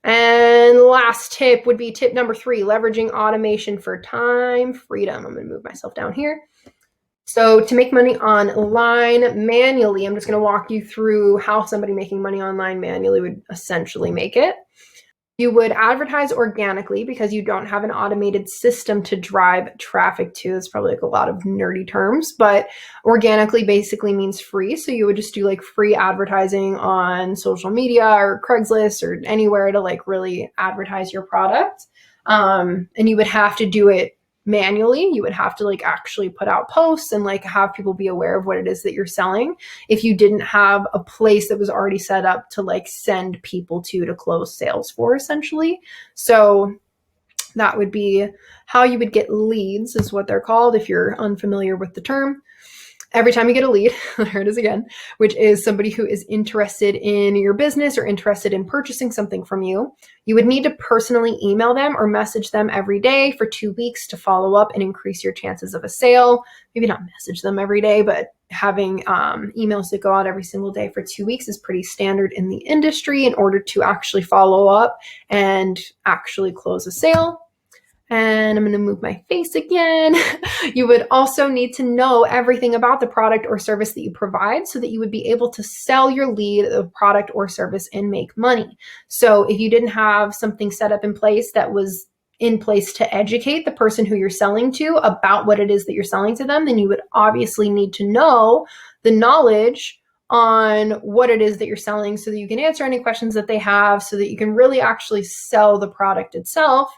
And last tip would be tip number 3, leveraging automation for time freedom. I'm going to move myself down here. So to make money online manually, I'm just going to walk you through how somebody making money online manually would essentially make it. You would advertise organically because you don't have an automated system to drive traffic to. It's probably like a lot of nerdy terms, but organically basically means free. So you would just do like free advertising on social media or Craigslist or anywhere to like really advertise your product. And you would have to do it manually. You would have to like actually put out posts and like have people be aware of what it is that you're selling if you didn't have a place that was already set up to like send people to close sales for, essentially. So that would be how you would get leads, is what they're called if you're unfamiliar with the term. Every time you get a lead, there it is again, which is somebody who is interested in your business or interested in purchasing something from you, you would need to personally email them or message them every day for 2 weeks to follow up and increase your chances of a sale. Maybe not message them every day, but having emails that go out every single day for 2 weeks is pretty standard in the industry in order to actually follow up and actually close a sale. And I'm going to move my face again. You would also need to know everything about the product or service that you provide so that you would be able to sell your lead of product or service and make money. So if you didn't have something set up in place that was in place to educate the person who you're selling to about what it is that you're selling to them, then you would obviously need to know the knowledge on what it is that you're selling so that you can answer any questions that they have, so that you can really actually sell the product itself.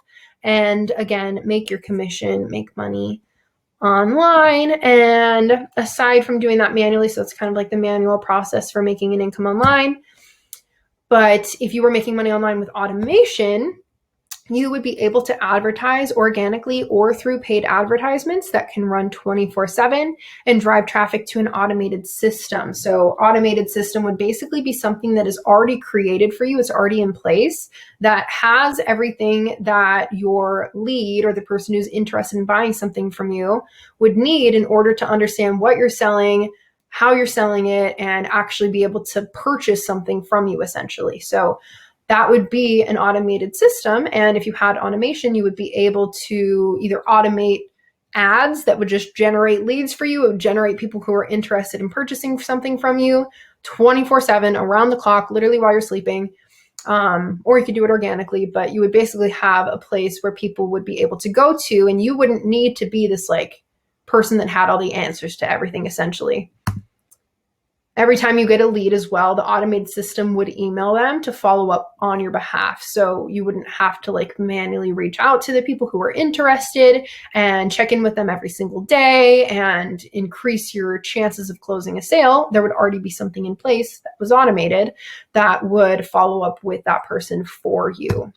And again, make your commission, make money online. And aside from doing that manually, so it's kind of like the manual process for making an income online. But if you were making money online with automation, you would be able to advertise organically or through paid advertisements that can run 24/7 and drive traffic to an automated system. So automated system would basically be something that is already created for you. It's already in place that has everything that your lead or the person who's interested in buying something from you would need in order to understand what you're selling, how you're selling it, and actually be able to purchase something from you, essentially. So that would be an automated system. And if you had automation, you would be able to either automate ads that would just generate leads for you. It would generate people who are interested in purchasing something from you 24/7, around the clock, literally while you're sleeping. Or you could do it organically, but you would basically have a place where people would be able to go to, and you wouldn't need to be this like person that had all the answers to everything, essentially. Every time you get a lead as well, the automated system would email them to follow up on your behalf. So you wouldn't have to like manually reach out to the people who are interested and check in with them every single day and increase your chances of closing a sale. There would already be something in place that was automated that would follow up with that person for you.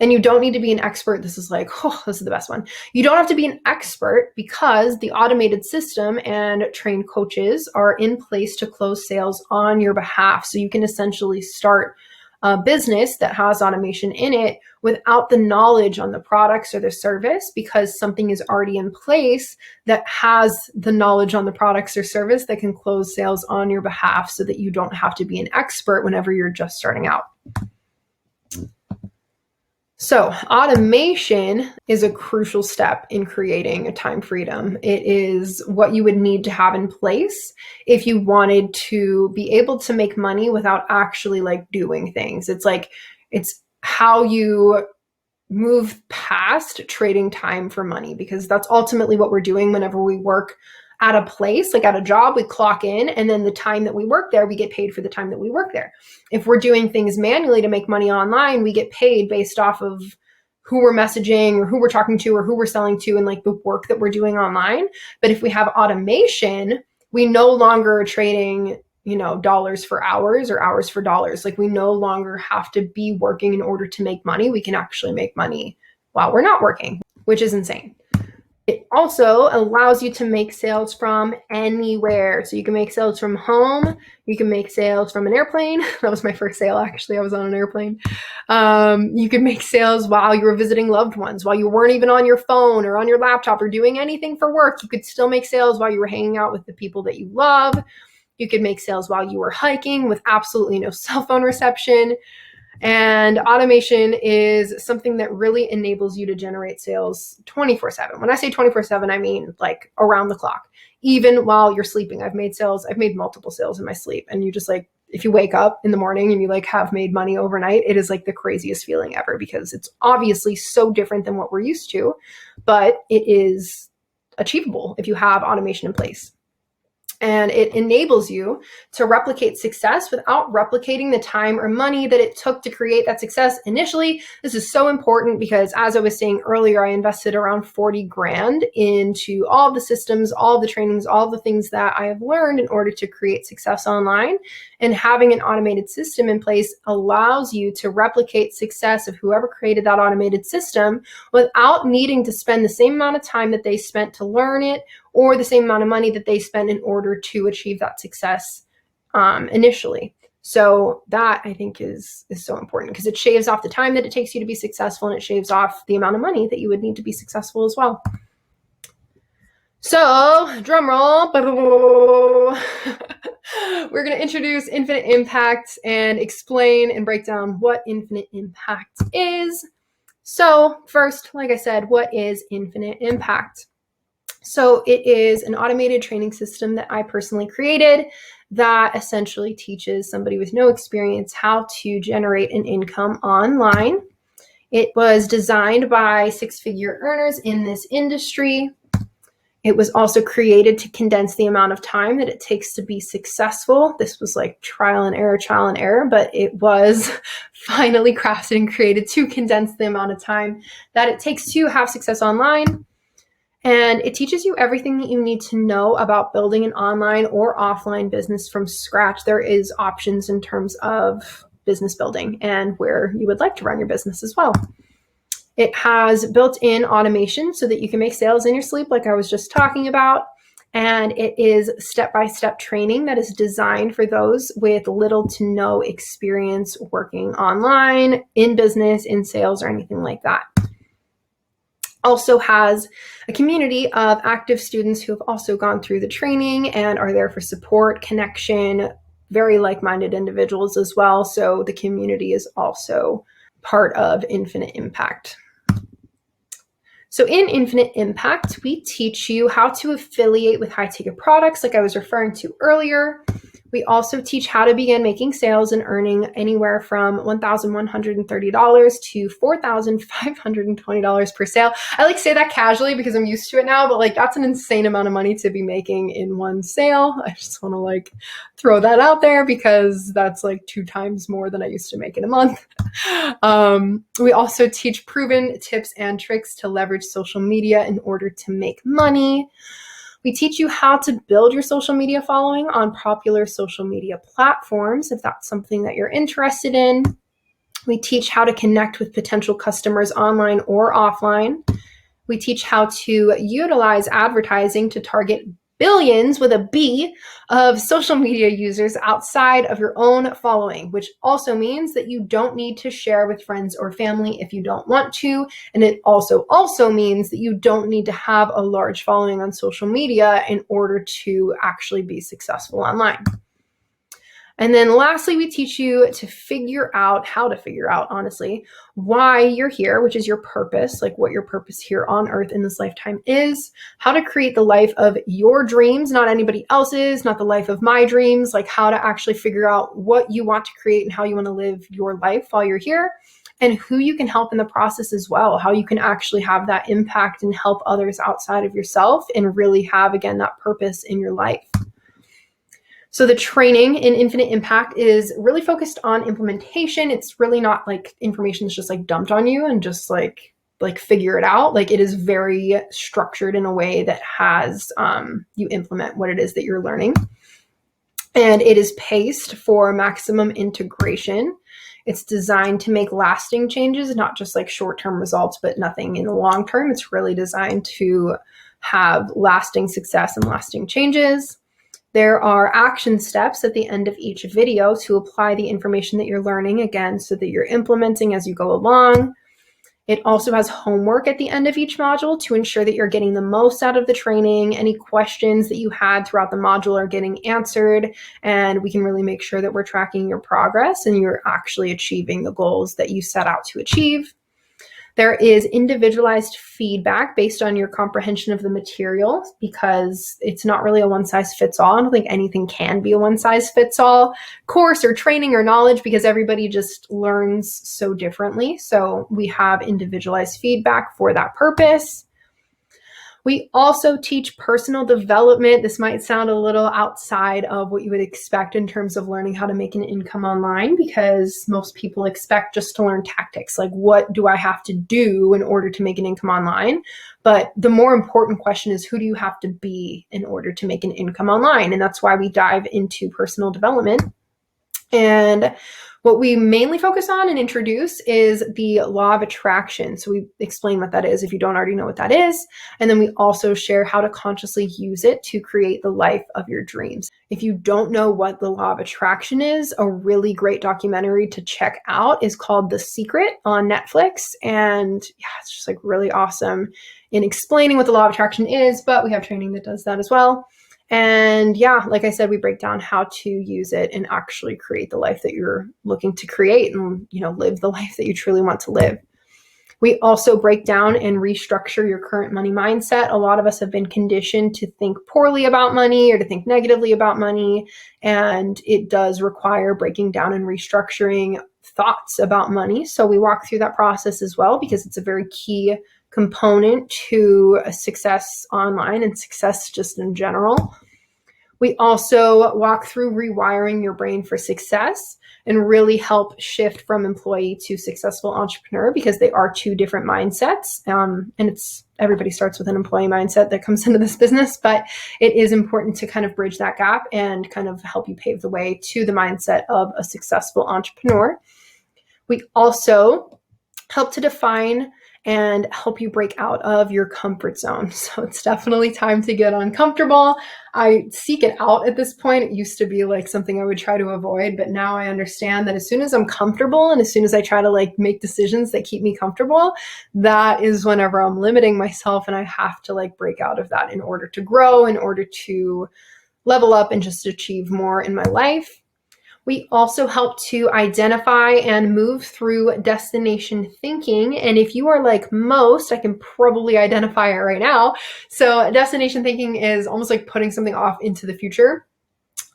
And you don't need to be an expert. This is like, oh, this is the best one. You don't have to be an expert because the automated system and trained coaches are in place to close sales on your behalf. So you can essentially start a business that has automation in it without the knowledge on the products or the service, because something is already in place that has the knowledge on the products or service that can close sales on your behalf, so that you don't have to be an expert whenever you're just starting out. So automation is a crucial step in creating a time freedom. It is what you would need to have in place if you wanted to be able to make money without actually like doing things. It's like, it's how you move past trading time for money, because that's ultimately what we're doing whenever we work at a place, like at a job. We clock in, and then the time that we work there, we get paid for the time that we work there. If we're doing things manually to make money online, we get paid based off of who we're messaging or who we're talking to or who we're selling to and like the work that we're doing online. But if we have automation, we no longer are trading, dollars for hours or hours for dollars. Like we no longer have to be working in order to make money. We can actually make money while we're not working, which is insane. It also allows you to make sales from anywhere. So you can make sales from home. You can make sales from an airplane. That was my first sale, actually. I was on an airplane. You can make sales while you were visiting loved ones, while you weren't even on your phone or on your laptop or doing anything for work. You could still make sales while you were hanging out with the people that you love. You could make sales while you were hiking with absolutely no cell phone reception. And automation is something that really enables you to generate sales 24/7. When I say 24/7, I mean like around the clock, even while you're sleeping. I've made multiple sales in my sleep. And you just like, if you wake up in the morning and you like have made money overnight, it is like the craziest feeling ever, because it's obviously so different than what we're used to, but it is achievable if you have automation in place. And it enables you to replicate success without replicating the time or money that it took to create that success initially. This is so important because, as I was saying earlier, I invested around 40 grand into all the systems, all the trainings, all the things that I have learned in order to create success online. And having an automated system in place allows you to replicate success of whoever created that automated system without needing to spend the same amount of time that they spent to learn it, or the same amount of money that they spent in order to achieve that success initially. So that, I think, is so important, because it shaves off the time that it takes you to be successful, and it shaves off the amount of money that you would need to be successful as well. So, drum roll. We're going to introduce infinite impact and explain and break down what infinite impact is. So first, like I said, what is infinite impact? So it is an automated training system that I personally created that essentially teaches somebody with no experience how to generate an income online. It was designed by six-figure earners in this industry. It was also created to condense the amount of time that it takes to be successful. This was like trial and error, but it was finally crafted and created to condense the amount of time that it takes to have success online. And it teaches you everything that you need to know about building an online or offline business from scratch. There is options in terms of business building and where you would like to run your business as well. It has built-in automation so that you can make sales in your sleep, like I was just talking about. And it is step-by-step training that is designed for those with little to no experience working online, in business, in sales, or anything like that. Also has a community of active students who have also gone through the training and are there for support, connection, very like-minded individuals as well. So the community is also part of Infinite Impact. So in Infinite Impact, we teach you how to affiliate with high-ticket products, like I was referring to earlier. We also teach how to begin making sales and earning anywhere from $1,130 to $4,520 per sale. I like say that casually because I'm used to it now, but like that's an insane amount of money to be making in one sale. I just want to like throw that out there because that's like 2 times more than I used to make in a month. We also teach proven tips and tricks to leverage social media in order to make money. We teach you how to build your social media following on popular social media platforms, if that's something that you're interested in. We teach how to connect with potential customers online or offline. We teach how to utilize advertising to target billions with a B of social media users outside of your own following, which also means that you don't need to share with friends or family if you don't want to. And it also means that you don't need to have a large following on social media in order to actually be successful online. And then lastly, we teach you to how to figure out, honestly, why you're here, which is your purpose, like what your purpose here on earth in this lifetime is, how to create the life of your dreams, not anybody else's, not the life of my dreams, like how to actually figure out what you want to create and how you want to live your life while you're here, and who you can help in the process as well, how you can actually have that impact and help others outside of yourself and really have, again, that purpose in your life. So the training in Infinite Impact is really focused on implementation. It's really not like information that's just like dumped on you and just like figure it out. Like it is very structured in a way that has you implement what it is that you're learning. And it is paced for maximum integration. It's designed to make lasting changes, not just like short-term results, but nothing in the long term. It's really designed to have lasting success and lasting changes. There are action steps at the end of each video to apply the information that you're learning, again, so that you're implementing as you go along. It also has homework at the end of each module to ensure that you're getting the most out of the training. Any questions that you had throughout the module are getting answered, and we can really make sure that we're tracking your progress and you're actually achieving the goals that you set out to achieve. There is individualized feedback based on your comprehension of the material because it's not really a one-size-fits-all. I don't think anything can be a one-size-fits-all course or training or knowledge because everybody just learns so differently. So we have individualized feedback for that purpose. We also teach personal development. This might sound a little outside of what you would expect in terms of learning how to make an income online because most people expect just to learn tactics, like what do I have to do in order to make an income online? But the more important question is who do you have to be in order to make an income online? And that's why we dive into personal development. And what we mainly focus on and introduce is the law of attraction. So we explain what that is if you don't already know what that is. And then we also share how to consciously use it to create the life of your dreams. If you don't know what the law of attraction is, a really great documentary to check out is called The Secret on Netflix. And yeah, it's just like really awesome in explaining what the law of attraction is, but we have training that does that as well. And yeah, like I said, we break down how to use it and actually create the life that you're looking to create and, live the life that you truly want to live. We also break down and restructure your current money mindset. A lot of us have been conditioned to think poorly about money or to think negatively about money. And it does require breaking down and restructuring thoughts about money. So we walk through that process as well because it's a very key component to success online and success just in general. We also walk through rewiring your brain for success and really help shift from employee to successful entrepreneur because they are 2 different mindsets. And everybody starts with an employee mindset that comes into this business, but it is important to kind of bridge that gap and kind of help you pave the way to the mindset of a successful entrepreneur. We also help to define and help you break out of your comfort zone. So it's definitely time to get uncomfortable. I seek it out at this point. It used to be like something I would try to avoid, but now I understand that as soon as I'm comfortable and as soon as I try to make decisions that keep me comfortable, that is whenever I'm limiting myself and I have to break out of that in order to grow, in order to level up and just achieve more in my life. We also help to identify and move through destination thinking. And if you are like most, I can probably identify it right now. So destination thinking is almost like putting something off into the future.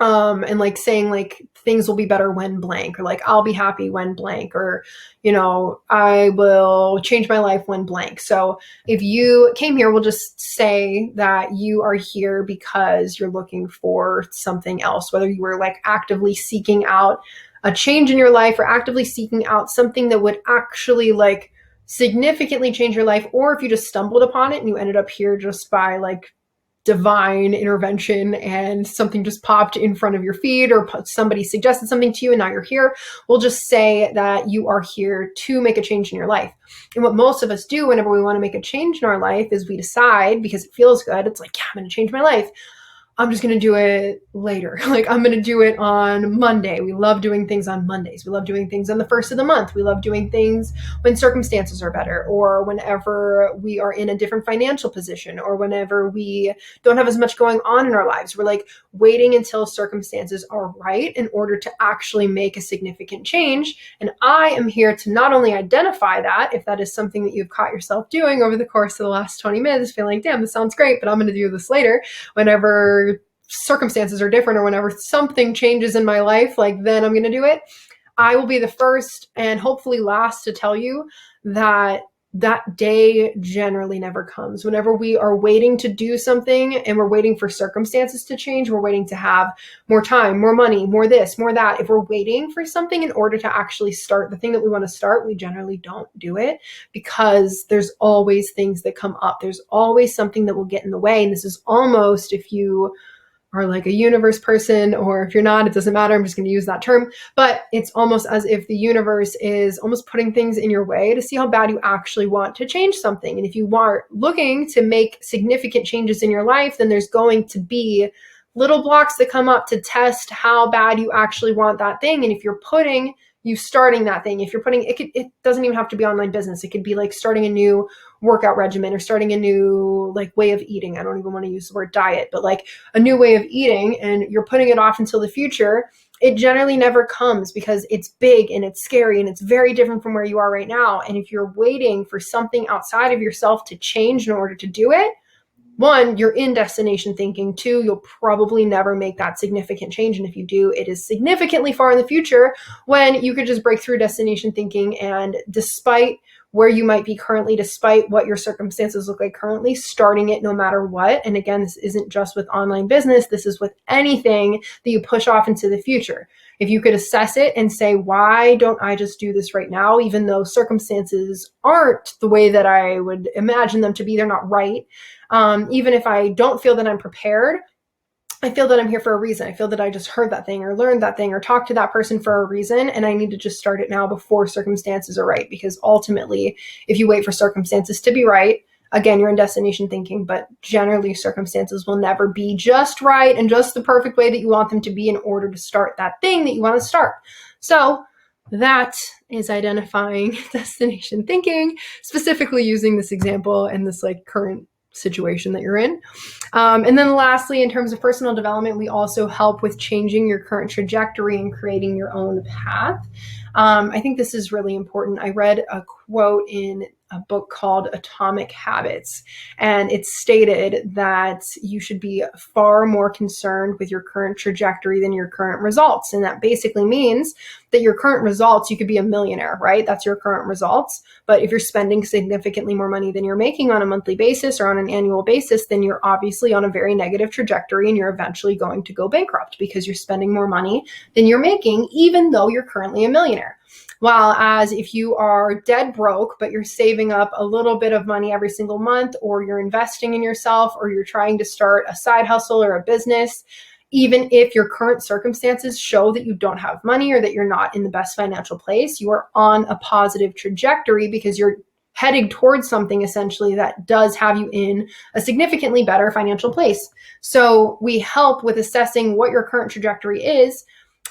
And like saying like things will be better when blank, or like I'll be happy when blank, or I will change my life when blank. So if you came here, we'll just say that you are here because you're looking for something else, whether you were like actively seeking out a change in your life or actively seeking out something that would actually like significantly change your life, or if you just stumbled upon it and you ended up here just by like divine intervention and something just popped in front of your feed, or somebody suggested something to you and now you're here. We'll just say that you are here to make a change in your life. And what most of us do whenever we want to make a change in our life is we decide, because it feels good, it's like, yeah, I'm going to change my life. I'm just going to do it later. Like I'm going to do it on Monday. We love doing things on Mondays. We love doing things on the first of the month. We love doing things when circumstances are better, or whenever we are in a different financial position, or whenever we don't have as much going on in our lives. We're like waiting until circumstances are right in order to actually make a significant change. And I am here to not only identify that, if that is something that you've caught yourself doing over the course of the last 20 minutes, feeling like, damn, this sounds great, but I'm going to do this later. Whenever circumstances are different, or whenever something changes in my life, like then I'm going to do it. I will be the first and hopefully last to tell you that that day generally never comes. Whenever we are waiting to do something and we're waiting for circumstances to change, we're waiting to have more time, more money, more this, more that. If we're waiting for something in order to actually start the thing that we want to start, we generally don't do it, because there's always things that come up. There's always something that will get in the way. And this is almost, if you are like a universe person, or if you're not, it doesn't matter. I'm just going to use that term, but it's almost as if the universe is almost putting things in your way to see how bad you actually want to change something. And if you are looking to make significant changes in your life, then there's going to be little blocks that come up to test how bad you actually want that thing. And if you're putting you starting that thing, if you're putting it doesn't even have to be online business. It could be like starting a new workout regimen, or starting a new like way of eating. I don't even want to use the word diet, but like a new way of eating, and you're putting it off until the future. It generally never comes, because it's big and it's scary and it's very different from where you are right now. And if you're waiting for something outside of yourself to change in order to do it, one, you're in destination thinking. Two, you'll probably never make that significant change. And if you do, it is significantly far in the future, when you could just break through destination thinking. And despite where you might be currently, despite what your circumstances look like currently, starting it no matter what. And again, this isn't just with online business. This is with anything that you push off into the future. If you could assess it and say, why don't I just do this right now, even though circumstances aren't the way that I would imagine them to be, they're not right. Even if I don't feel that I'm prepared, I feel that I'm here for a reason. I feel that I just heard that thing or learned that thing or talked to that person for a reason, and I need to just start it now before circumstances are right. Because ultimately, if you wait for circumstances to be right, again, you're in destination thinking, but generally circumstances will never be just right and just the perfect way that you want them to be in order to start that thing that you want to start. So that is identifying destination thinking, specifically using this example and this like current situation that you're in. And then lastly, in terms of personal development, we also help with changing your current trajectory and creating your own path. I think this is really important. I read a quote in a book called Atomic Habits, and it stated that you should be far more concerned with your current trajectory than your current results. And that basically means that your current results, you could be a millionaire, right? That's your current results. But if you're spending significantly more money than you're making on a monthly basis or on an annual basis, then you're obviously on a very negative trajectory, and you're eventually going to go bankrupt because you're spending more money than you're making, even though you're currently a millionaire. While as if you are dead broke, but you're saving up a little bit of money every single month, or you're investing in yourself, or you're trying to start a side hustle or a business, even if your current circumstances show that you don't have money or that you're not in the best financial place, you are on a positive trajectory, because you're heading towards something essentially that does have you in a significantly better financial place. So we help with assessing what your current trajectory is.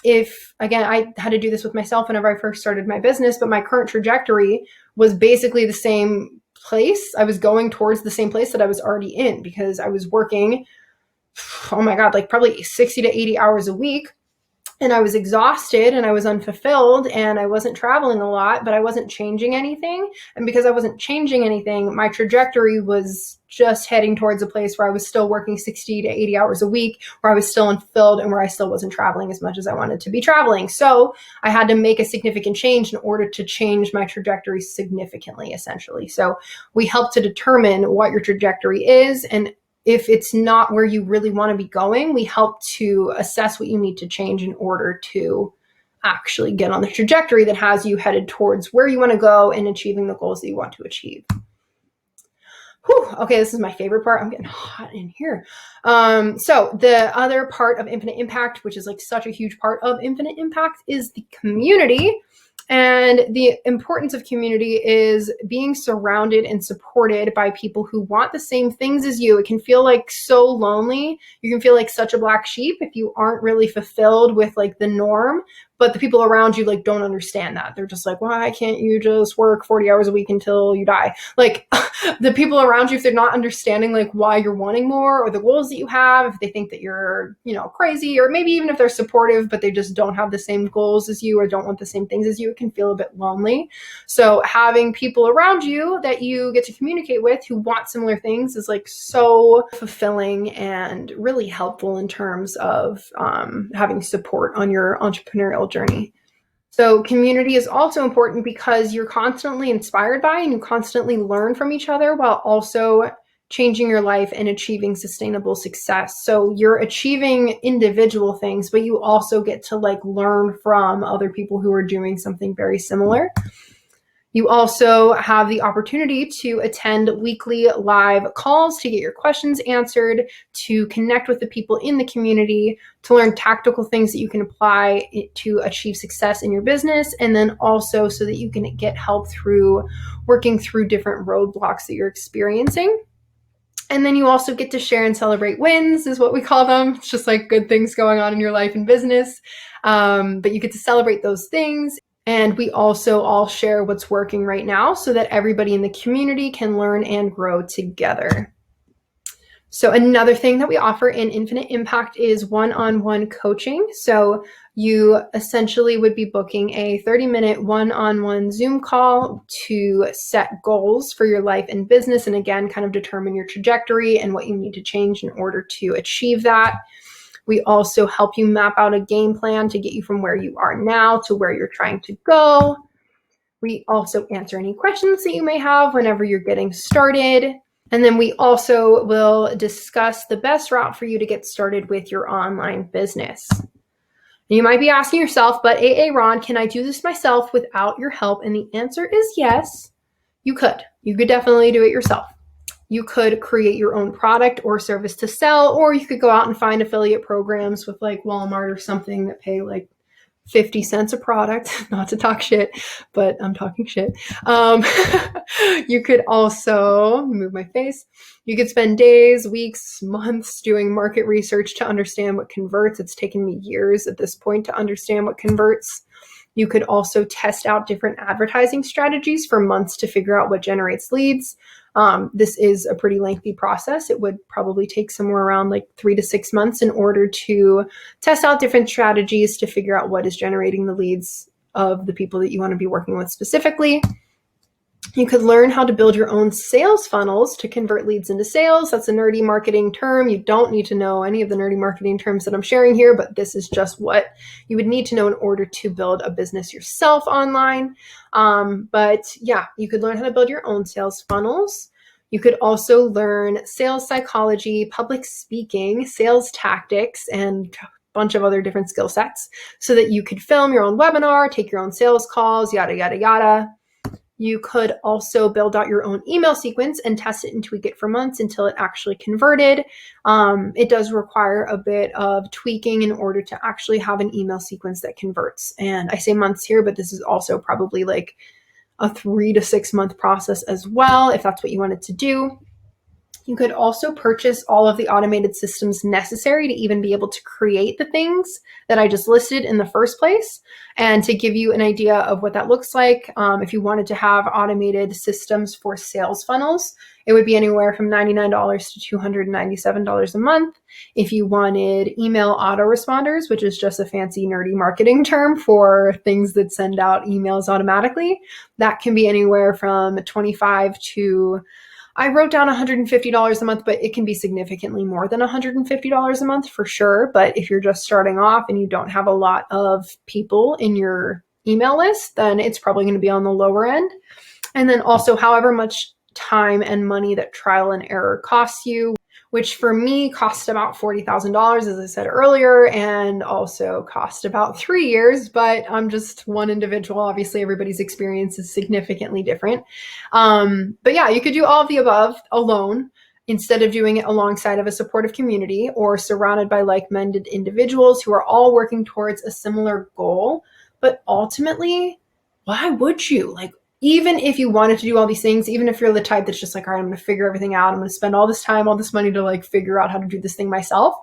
If, again, I had to do this with myself whenever I first started my business, but my current trajectory was basically the same place. I was going towards the same place that I was already in, because I was working, oh my God, like probably 60 to 80 hours a week. and I was exhausted and I was unfulfilled and I wasn't traveling a lot, but I wasn't changing anything. And because I wasn't changing anything, my trajectory was just heading towards a place where I was still working 60 to 80 hours a week, where I was still unfulfilled and where I still wasn't traveling as much as I wanted to be traveling. So I had to make a significant change in order to change my trajectory significantly, essentially. So we help to determine what your trajectory is, and if it's not where you really want to be going, we help to assess what you need to change in order to actually get on the trajectory that has you headed towards where you want to go and achieving the goals that you want to achieve. Whew, okay, this is my favorite part. I'm getting hot in here. So the other part of Infinite Impact, which is like such a huge part of Infinite Impact, is the community. And the importance of community is being surrounded and supported by people who want the same things as you. It can feel like so lonely. You can feel like such a black sheep if you aren't really fulfilled with like the norm, but the people around you like don't understand that. They're just like, why can't you just work 40 hours a week until you die? Like the people around you, if they're not understanding like why you're wanting more or the goals that you have, if they think that you're, crazy, or maybe even if they're supportive, but they just don't have the same goals as you or don't want the same things as you, it can feel a bit lonely. So having people around you that you get to communicate with who want similar things is like so fulfilling and really helpful in terms of having support on your entrepreneurial journey. So community is also important because you're constantly inspired by and you constantly learn from each other while also changing your life and achieving sustainable success. So you're achieving individual things, but you also get to like learn from other people who are doing something very similar. You also have the opportunity to attend weekly live calls to get your questions answered, to connect with the people in the community, to learn tactical things that you can apply to achieve success in your business, and then also so that you can get help through working through different roadblocks that you're experiencing. And then you also get to share and celebrate wins, is what we call them. It's just like good things going on in your life and business. But you get to celebrate those things. And we also all share what's working right now so that everybody in the community can learn and grow together. So another thing that we offer in Infinite Impact is one-on-one coaching. So you essentially would be booking a 30-minute one-on-one Zoom call to set goals for your life and business, and again, kind of determine your trajectory and what you need to change in order to achieve that. We also help you map out a game plan to get you from where you are now to where you're trying to go. We also answer any questions that you may have whenever you're getting started. And then we also will discuss the best route for you to get started with your online business. You might be asking yourself, but Ron, can I do this myself without your help? And the answer is yes, you could. You could definitely do it yourself. You could create your own product or service to sell, or you could go out and find affiliate programs with like Walmart or something that pay like 50 cents a product, not to talk shit, but I'm talking shit. You could also move my face. You could spend days, weeks, months doing market research to understand what converts. It's taken me years at this point to understand what converts. You could also test out different advertising strategies for months to figure out what generates leads. This is a pretty lengthy process. It would probably take somewhere around like 3 to 6 months in order to test out different strategies to figure out what is generating the leads of the people that you want to be working with specifically. You could learn how to build your own sales funnels to convert leads into sales. That's a nerdy marketing term. You don't need to know any of the nerdy marketing terms that I'm sharing here, but this is just what you would need to know in order to build a business yourself online. But yeah, you could learn how to build your own sales funnels. You could also learn sales psychology, public speaking, sales tactics, and a bunch of other different skill sets so that you could film your own webinar, take your own sales calls, yada, yada, yada. You could also build out your own email sequence and test it and tweak it for months until it actually converted. It does require a bit of tweaking in order to actually have an email sequence that converts. And I say months here, but this is also probably like a 3 to 6 month process as well, if that's what you wanted to do. You could also purchase all of the automated systems necessary to even be able to create the things that I just listed in the first place. And to give you an idea of what that looks like, if you wanted to have automated systems for sales funnels, it would be anywhere from $99 to $297 a month. If you wanted email autoresponders, which is just a fancy nerdy marketing term for things that send out emails automatically, that can be anywhere from $25 to, I wrote down $150 a month, but it can be significantly more than $150 a month for sure. But if you're just starting off and you don't have a lot of people in your email list, then it's probably going to be on the lower end. And then also, however much time and money that trial and error costs you, which for me cost about $40,000, as I said earlier, and also cost about 3 years, but I'm just one individual. Obviously, everybody's experience is significantly different. But yeah, you could do all of the above alone instead of doing it alongside of a supportive community or surrounded by like-minded individuals who are all working towards a similar goal. But ultimately, why would you? Like, even if you wanted to do all these things, even if you're the type that's just like, all right, I'm going to figure everything out, I'm going to spend all this time, all this money to like figure out how to do this thing myself.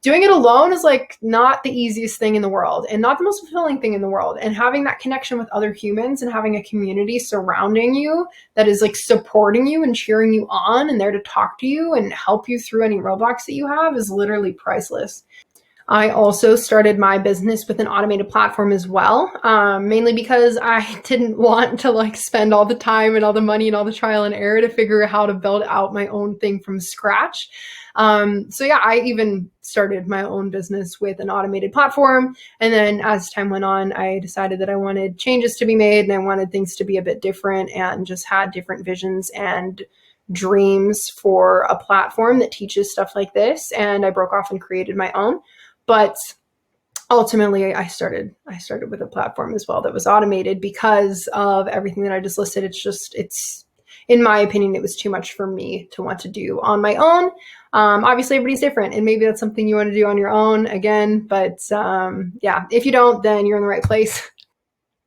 Doing it alone is like not the easiest thing in the world and not the most fulfilling thing in the world. And having that connection with other humans and having a community surrounding you that is like supporting you and cheering you on and there to talk to you and help you through any roadblocks that you have is literally priceless. I also started my business with an automated platform as well, mainly because I didn't want to like spend all the time and all the money and all the trial and error to figure out how to build out my own thing from scratch. So yeah, I even started my own business with an automated platform. And then as time went on, I decided that I wanted changes to be made and I wanted things to be a bit different and just had different visions and dreams for a platform that teaches stuff like this. And I broke off and created my own. But ultimately, I started with a platform as well that was automated because of everything that I just listed. It's in my opinion, it was too much for me to want to do on my own. Obviously, everybody's different, and maybe that's something you want to do on your own again. But yeah, if you don't, then you're in the right place.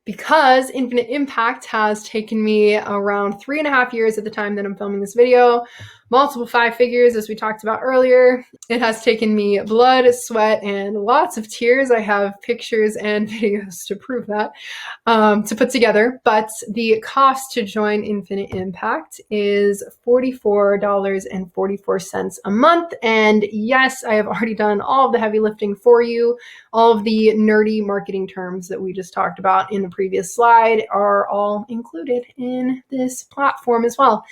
Because Infinite Impact has taken me around 3.5 years at the time that I'm filming this video, multiple 5 figures, as we talked about earlier. It has taken me blood, sweat, and lots of tears. I have pictures and videos to prove that, to put together. But the cost to join Infinite Impact is $44.44 a month. And yes, I have already done all of the heavy lifting for you. All of the nerdy marketing terms that we just talked about in the previous slide are all included in this platform as well.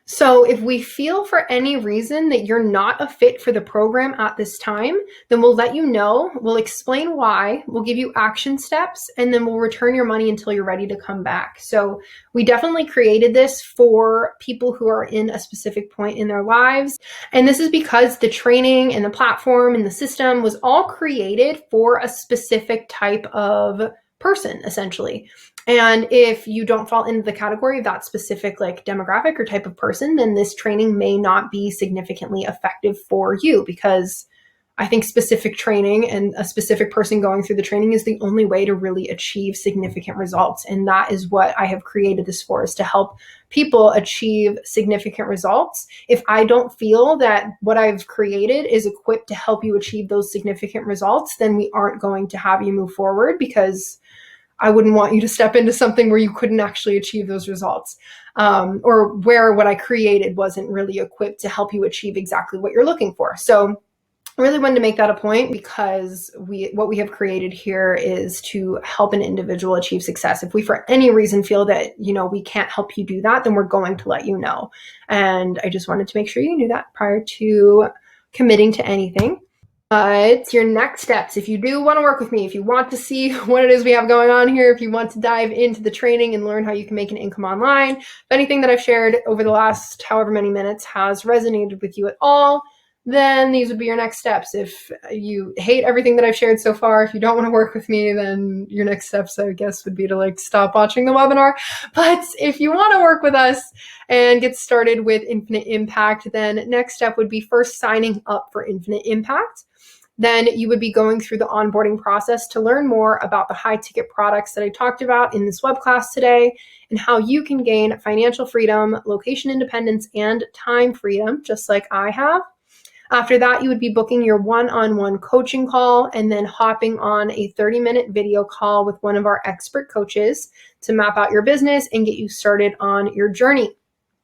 So if we feel for any reason that you're not a fit for the program at this time, then we'll let you know, we'll explain why, we'll give you action steps, and then we'll return your money until you're ready to come back. So we definitely created this for people who are in a specific point in their lives. And this is because the training and the platform and the system was all created for a specific type of person, essentially. And if you don't fall into the category of that specific like demographic or type of person, then this training may not be significantly effective for you, because I think specific training and a specific person going through the training is the only way to really achieve significant results. And that is what I have created this for, is to help people achieve significant results. If I don't feel that what I've created is equipped to help you achieve those significant results, then we aren't going to have you move forward, because I wouldn't want you to step into something where you couldn't actually achieve those results, or where what I created wasn't really equipped to help you achieve exactly what you're looking for. So I really wanted to make that a point, because what we have created here is to help an individual achieve success. If we for any reason feel that, we can't help you do that, then we're going to let you know. And I just wanted to make sure you knew that prior to committing to anything. But your next steps, if you do want to work with me, if you want to see what it is we have going on here, if you want to dive into the training and learn how you can make an income online, if anything that I've shared over the last however many minutes has resonated with you at all, then these would be your next steps. If you hate everything that I've shared so far, if you don't want to work with me, then your next steps, I guess, would be to stop watching the webinar. But if you want to work with us and get started with Infinite Impact, then next step would be first signing up for Infinite Impact. Then you would be going through the onboarding process to learn more about the high ticket products that I talked about in this web class today and how you can gain financial freedom, location independence, and time freedom, just like I have. After that, you would be booking your one-on-one coaching call and then hopping on a 30-minute video call with one of our expert coaches to map out your business and get you started on your journey.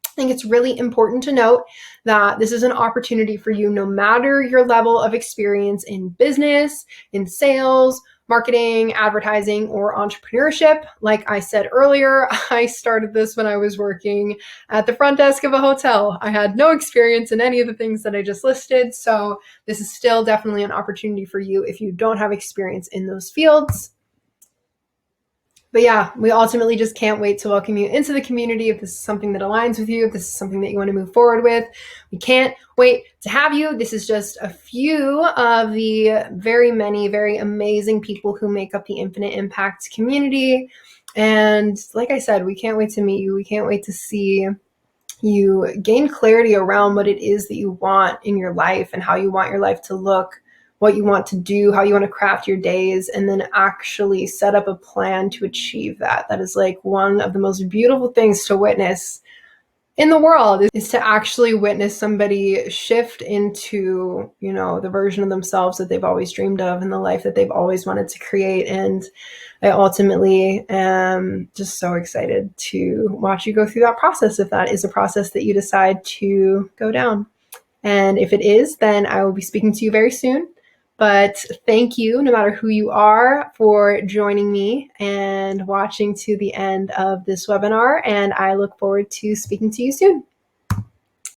I think it's really important to note that this is an opportunity for you no matter your level of experience in business, in sales, marketing, advertising, or entrepreneurship. Like I said earlier, I started this when I was working at the front desk of a hotel. I had no experience in any of the things that I just listed. So this is still definitely an opportunity for you if you don't have experience in those fields. But yeah, we ultimately just can't wait to welcome you into the community if this is something that aligns with you, if this is something that you want to move forward with. We can't wait to have you. This is just a few of the very many, very amazing people who make up the Infinite Impact community. And like I said, we can't wait to meet you. We can't wait to see you gain clarity around what it is that you want in your life and how you want your life to look, what you want to do, how you want to craft your days, and then actually set up a plan to achieve that. That is like one of the most beautiful things to witness in the world, is to actually witness somebody shift into, the version of themselves that they've always dreamed of and the life that they've always wanted to create. And I ultimately am just so excited to watch you go through that process, if that is a process that you decide to go down. And if it is, then I will be speaking to you very soon. But thank you, no matter who you are, for joining me and watching to the end of this webinar. And I look forward to speaking to you soon.